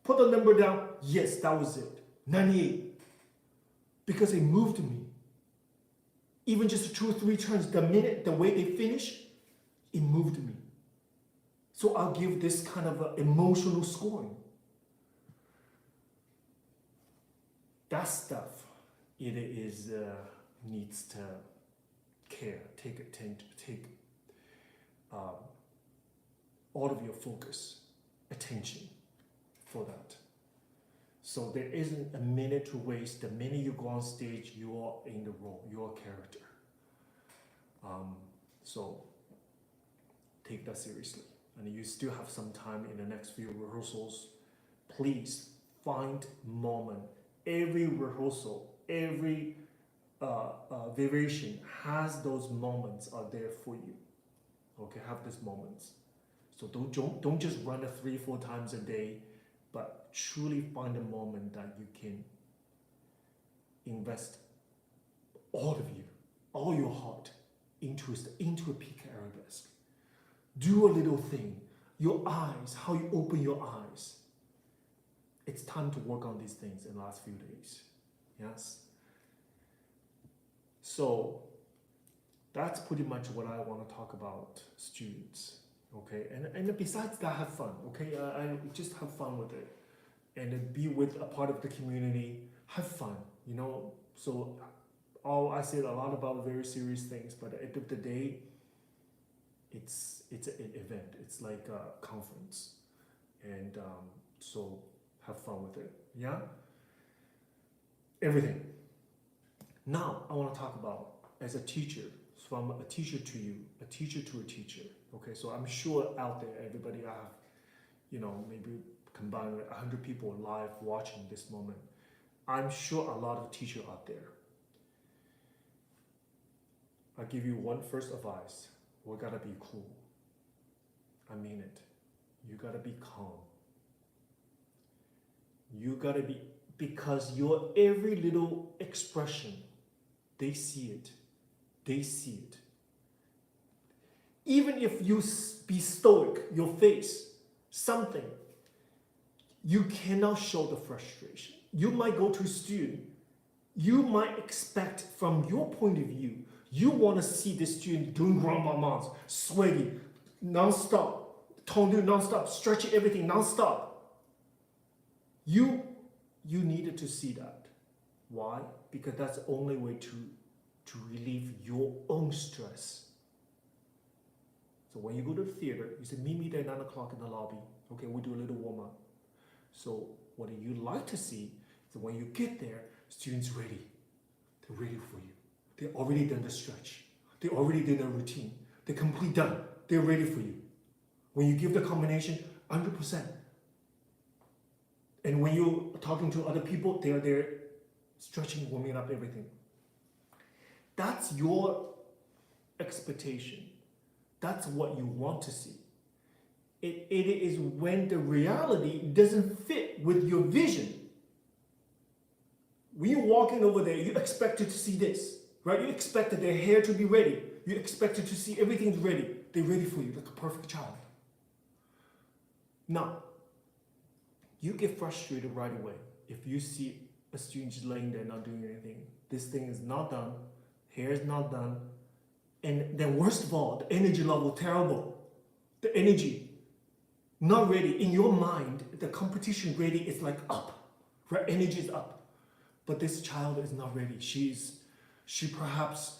put the number down. Yes, that was it. 98. Because it moved me. Even just 2 or 3 turns, the way they finish, it moved me. So I'll give this kind of emotional scoring. That stuff, it is needs to care, take all of your focus, attention for that. So there isn't a minute to waste. The minute you go on stage, you are in the role, you're a character. So take that seriously. And you still have some time in the next few rehearsals. Please find moment. Every rehearsal, every variation has those moments are there for you. Okay, have these moments. So don't just run it 3, 4 times a day, but truly find a moment that you can invest all of you, all your heart into a pique arabesque. Do a little thing. Your eyes, how you open your eyes. It's time to work on these things in the last few days. Yes? So that's pretty much what I want to talk about students. Okay, and besides that, have fun. Okay, I just have fun with it. and then be with a part of the community, have fun, you know. So I said a lot about very serious things, but at the end of the day, it's an event. It's like a conference, and so have fun with it. Yeah, everything. Now I want to talk about as a teacher, from a teacher to you, a teacher to a teacher. Okay, so I'm sure out there, everybody I have, you know, maybe combined with 100 people live watching this moment. I'm sure a lot of teachers out there. I'll give you one first advice. We gotta be cool. I mean it. You gotta be calm. You gotta be, because your every little expression, they see it. They see it. Even if you be stoic, your face, something, you cannot show the frustration. You might go to a student, you might expect from your point of view, you want to see the student doing grand mamans, sweaty, non-stop, tendu non-stop, stretching everything non-stop. You needed to see that. Why? Because that's the only way to relieve your own stress. So when you go to the theater, you say, meet me there at 9 o'clock in the lobby. Okay, we do a little warm up. So what you like to see is when you get there, students ready. They're ready for you. They already done the stretch. They already did their routine. They're complete done. They're ready for you. When you give the combination, 100%. And when you're talking to other people, they're there stretching, warming up everything. That's your expectation. That's what you want to see. It is when the reality doesn't fit with your vision. When you're walking over there, you expected to see this, right? You expected their hair to be ready. You expected to see everything's ready. They're ready for you, like a perfect child. Now, you get frustrated right away if you see a student just laying there not doing anything. This thing is not done, hair is not done, and then worst of all, the energy level terrible. The energy not ready. In your mind, the competition ready is like up, right? Energy is up. But this child is not ready. She perhaps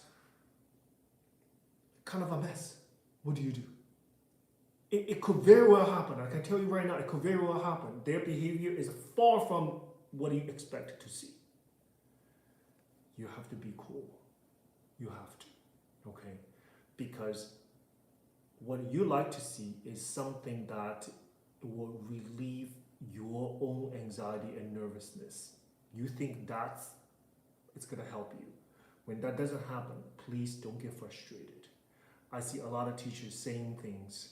kind of a mess. What do you do? It could very well happen. I can tell you right now, it could very well happen. Their behavior is far from what you expect to see. You have to be cool. You have to, okay? Because what you like to see is something that will relieve your own anxiety and nervousness. You think it's gonna help you. When that doesn't happen, please don't get frustrated. I see a lot of teachers saying things,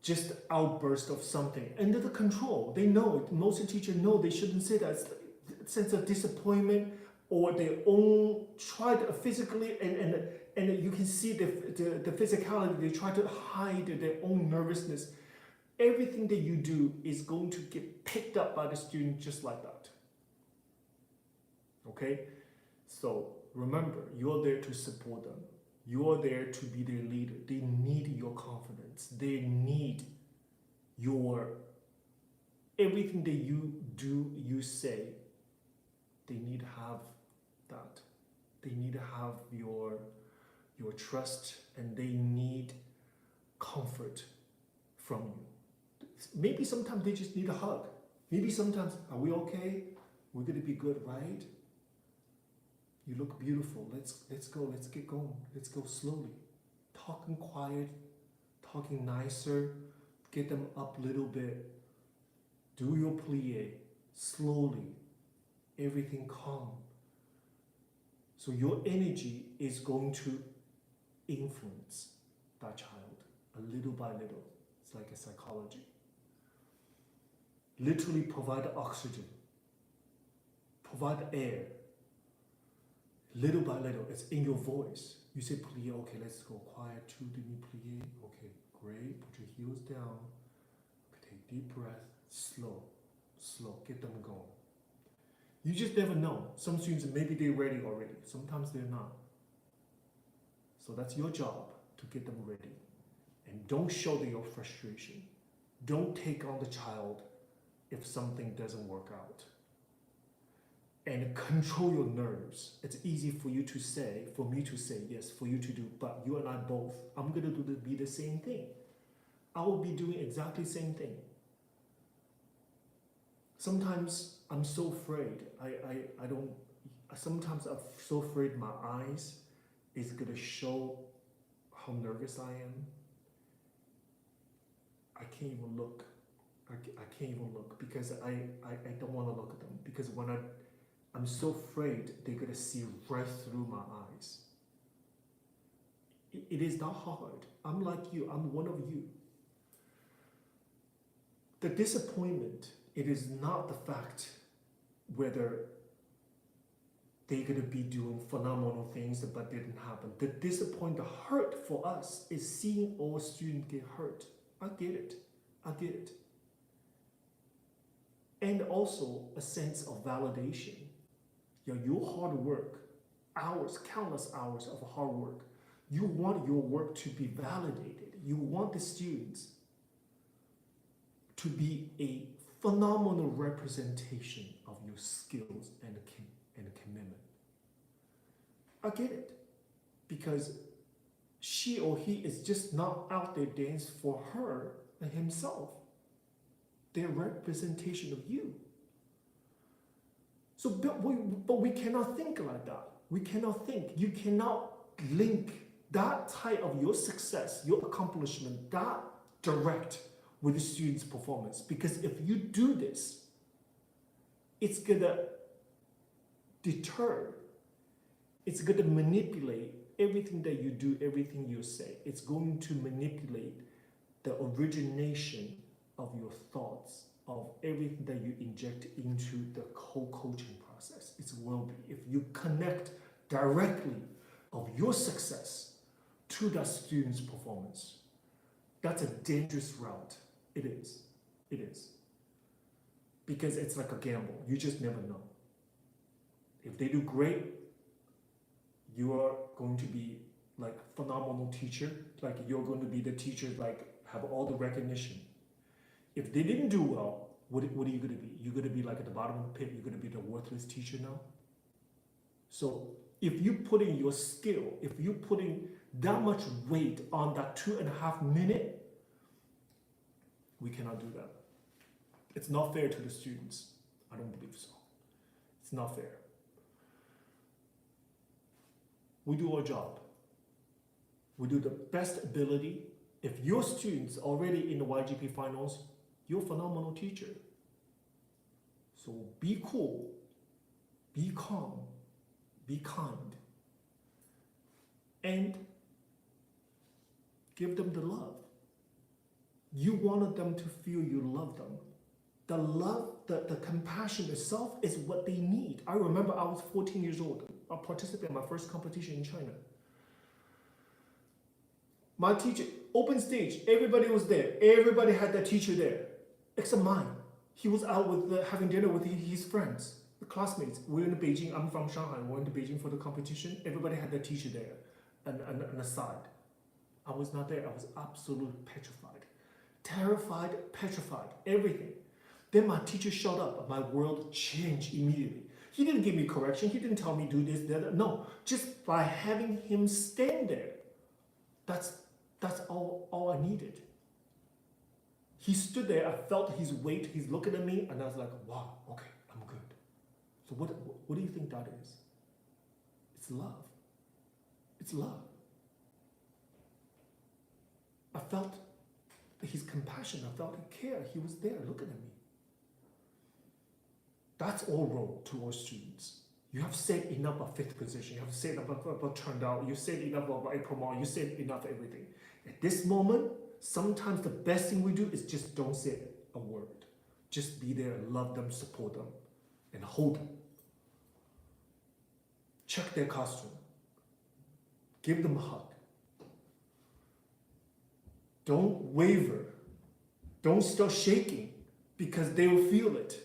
just outburst of something under the control. They know it. Most teachers know they shouldn't say that. It's a sense of disappointment or their own try to physically and you can see the physicality. They try to hide their own nervousness. Everything that you do is going to get picked up by the student just like that. Okay? So remember, you're there to support them. You're there to be their leader. They need your confidence. They need your everything that you do, you say. They need to have that. They need to have your trust, and they need comfort from you. Maybe sometimes they just need a hug. Maybe sometimes, are we okay? We're gonna be good, right? You look beautiful. Let's go. Let's get going. Let's go slowly. Talking quiet, talking nicer. Get them up a little bit. Do your plie slowly. Everything calm. So your energy is going to influence that child a little by little. It's like a psychology. Literally provide oxygen. Provide air. Little by little, it's in your voice. You say plie, okay, let's go quiet, 2 demi plie, okay, great, put your heels down, okay, take deep breath, slow, get them going. You just never know. Some students, maybe they're ready already, sometimes they're not. So that's your job, to get them ready. And don't show your frustration. Don't take on the child if something doesn't work out. And control your nerves. It's easy for you to say, for me to say, yes, for you to do, but you and I both, I'm gonna be the same thing. I will be doing exactly the same thing. Sometimes I'm so afraid. Sometimes I'm so afraid my eyes is gonna show how nervous I am. I can't even look. I can't even look because I don't want to look at them, because when I'm so afraid they're gonna see right through my eyes. It is not hard. I'm like you. I'm one of you. The disappointment, it is not the fact whether they're gonna be doing phenomenal things but didn't happen. The disappointment, the hurt for us is seeing our students get hurt. I get it. I get it. And also a sense of validation. Your hard work, hours, countless hours of hard work, you want your work to be validated. You want the students to be a phenomenal representation of your skills and commitment. I get it. Because she or he is just not out there dancing for her and himself. They're a representation of you. So, but we cannot think like that. We cannot think. You cannot link that type of your success, your accomplishment, that direct with the student's performance. Because if you do this, it's gonna deter, it's gonna manipulate everything that you do, everything you say. It's going to manipulate the origination of your thoughts, of everything that you inject into the whole coaching process. It will be. If you connect directly of your success to that student's performance, that's a dangerous route. It is. It is. Because it's like a gamble. You just never know. If they do great, you are going to be like phenomenal teacher. Like you're going to be the teacher, like have all the recognition. If they didn't do well, what are you going to be? You're going to be like at the bottom of the pit. You're going to be the worthless teacher now. So if you put in your skill, if you put in that much weight on that 2.5 minutes, we cannot do that. It's not fair to the students. I don't believe so. It's not fair. We do our job. We do the best ability. If your students already in the YAGP finals, you're a phenomenal teacher. So be cool, be calm, be kind, and give them the love. You wanted them to feel you love them. The love, the compassion itself is what they need. I remember I was 14 years old. I participated in my first competition in China. My teacher, open stage, everybody was there. Everybody had that teacher there, except mine. He was out with having dinner with his friends, the classmates. We're in Beijing. I'm from Shanghai. We're in Beijing for the competition. Everybody had that teacher there, and aside. I was not there. I was absolutely petrified, terrified, petrified, everything. Then my teacher showed up. My world changed immediately. He didn't give me correction. He didn't tell me do this, that. No, just by having him stand there, that's all I needed. He stood there. I felt his weight. He's looking at me, and I was like, wow, okay, I'm good. So what do you think that is? It's love. It's love. I felt his compassion. I felt his care. He was there looking at me. That's our role to our students. You have said enough of fifth position. You have said enough about turned out. You said enough about April Mall. You said enough of everything. At this moment, sometimes the best thing we do is just don't say a word. Just be there, love them, support them, and hold them. Check their costume. Give them a hug. Don't waver. Don't start shaking because they will feel it.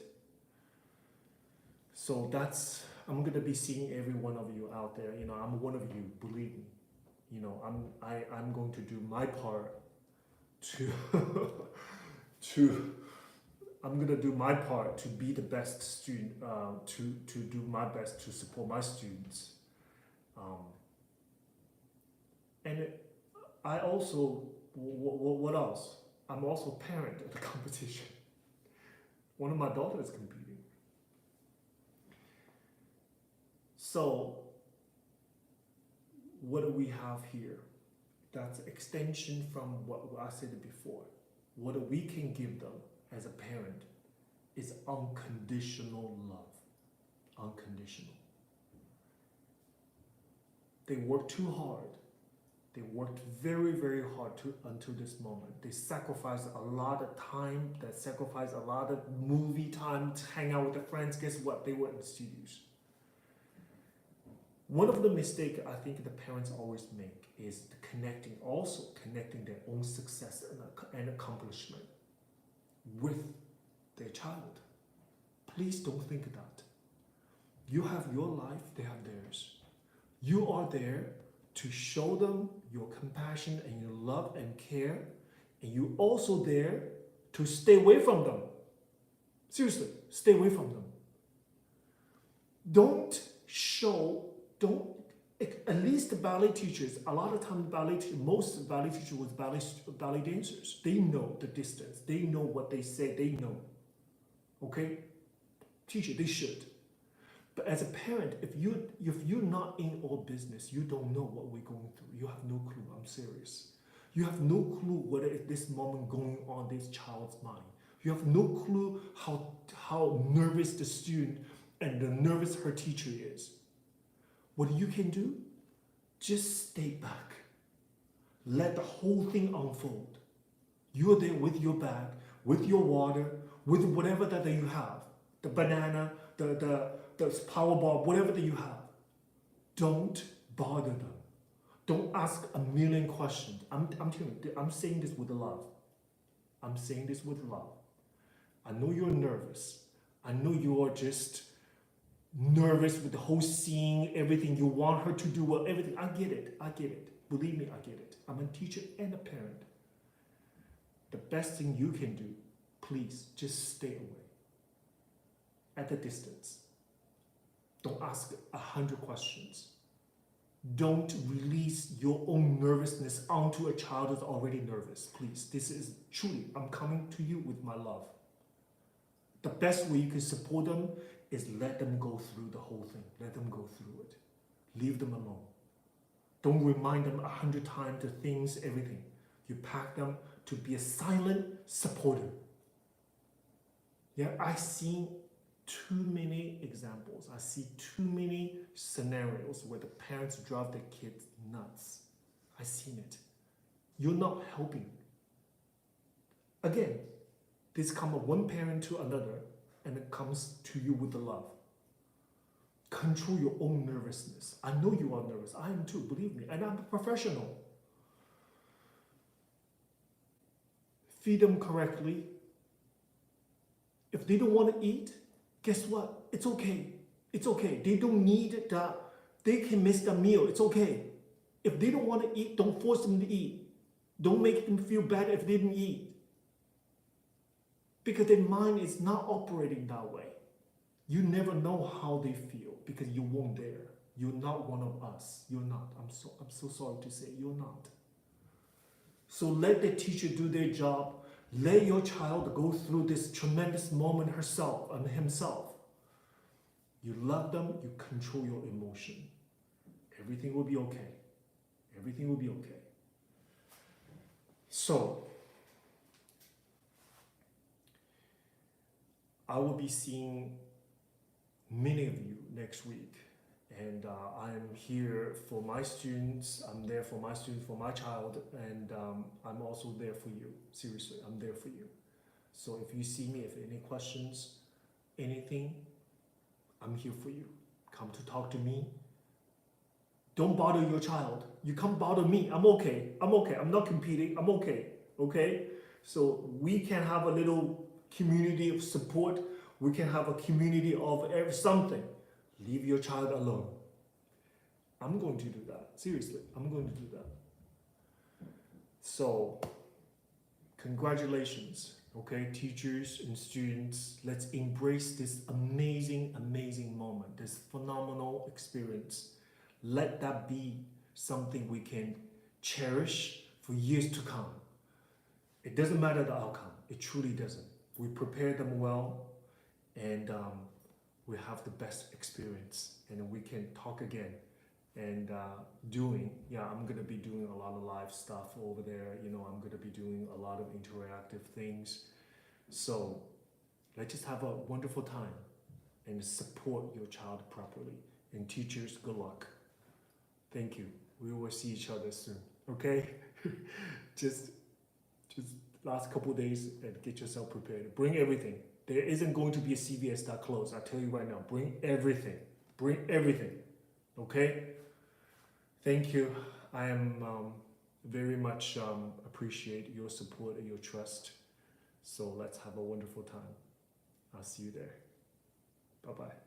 So I'm going to be seeing every one of you out there. I'm one of you, believe me. I'm going to do my part to I'm gonna do my part to be the best student, to do my best to support my students. And I also, what else? I'm also a parent of the competition. One of my daughters competing. So, what do we have here? That's extension from what I said before. What we can give them as a parent is unconditional love. Unconditional. They work too hard. They worked very, very hard until this moment. They sacrificed a lot of time, they sacrificed a lot of movie time to hang out with their friends. Guess what? They were in the studios. One of the mistakes I think the parents always make is connecting their own success and accomplishment with their child. Please don't think that. You have your life, they have theirs. You are there to show them your compassion and your love and care, and you also there to stay away from them. Seriously, stay away from them. At least the ballet teachers, a lot of times most ballet teachers was ballet dancers. They know the distance. They know what they say. They know. Okay? Teacher, they should. But as a parent, if you're not in our business, you don't know what we're going through. You have no clue. I'm serious. You have no clue what is this moment going on in this child's mind. You have no clue how nervous the student and the nervous her teacher is. What you can do? Just stay back. Let the whole thing unfold. You're there with your bag, with your water, with whatever that you have. The banana, the Powerball, whatever that you have. Don't bother them. Don't ask a million questions. I'm telling you, I'm saying this with love. I'm saying this with love. I know you're nervous. I know you are just nervous with the whole scene, everything. You want her to do well, everything. I get it. I get it. Believe me, I get it. I'm a teacher and a parent. The best thing you can do, please, just stay away. At a distance. Don't ask 100 questions. Don't release your own nervousness onto a child who's already nervous. Please, this is truly, I'm coming to you with my love. The best way you can support them is let them go through the whole thing. Let them go through it. Leave them alone. Don't remind them 100 times the things, everything. You pack them to be a silent supporter. Yeah, I've seen too many examples. I see too many scenarios where the parents drive their kids nuts. I've seen it. You're not helping. Again, this comes from one parent to another, and it comes to you with the love. Control your own nervousness. I know you are nervous. I am too, believe me. And I'm a professional. Feed them correctly. If they don't want to eat, guess what? It's okay. It's okay. They don't need that. They can miss the meal. It's okay. If they don't want to eat, don't force them to eat. Don't make them feel bad if they didn't eat. Because their mind is not operating that way. You never know how they feel because you weren't there. You're not one of us. You're not. I'm so sorry to say you're not. So let the teacher do their job. Let your child go through this tremendous moment herself and himself. You love them, you control your emotion. Everything will be okay. Everything will be okay. So, I will be seeing many of you next week. And I'm here for my students. I'm there for my students, for my child. And I'm also there for you. Seriously, I'm there for you. So if you see me, if any questions, anything, I'm here for you. Come to talk to me. Don't bother your child. You can't bother me. I'm okay. I'm okay. I'm not competing. I'm okay. Okay? So we can have a little community of support. We can have a community of something. Leave your child alone. I'm going to do that. Seriously, I'm going to do that. So, congratulations. Okay, teachers and students, let's embrace this amazing, amazing moment, this phenomenal experience. Let that be something we can cherish for years to come. It doesn't matter the outcome, it truly doesn't. We prepare them well, and we have the best experience, and we can talk again. And I'm gonna be doing a lot of live stuff over there. I'm gonna be doing a lot of interactive things. So let's just have a wonderful time and support your child properly. And teachers, good luck. Thank you. We will see each other soon. Okay? just last couple of days and get yourself prepared. Bring everything. There isn't going to be a CVS that closed. I tell you right now. Bring everything. Bring everything. Okay? Thank you. I am very much appreciate your support and your trust. So let's have a wonderful time. I'll see you there. Bye-bye.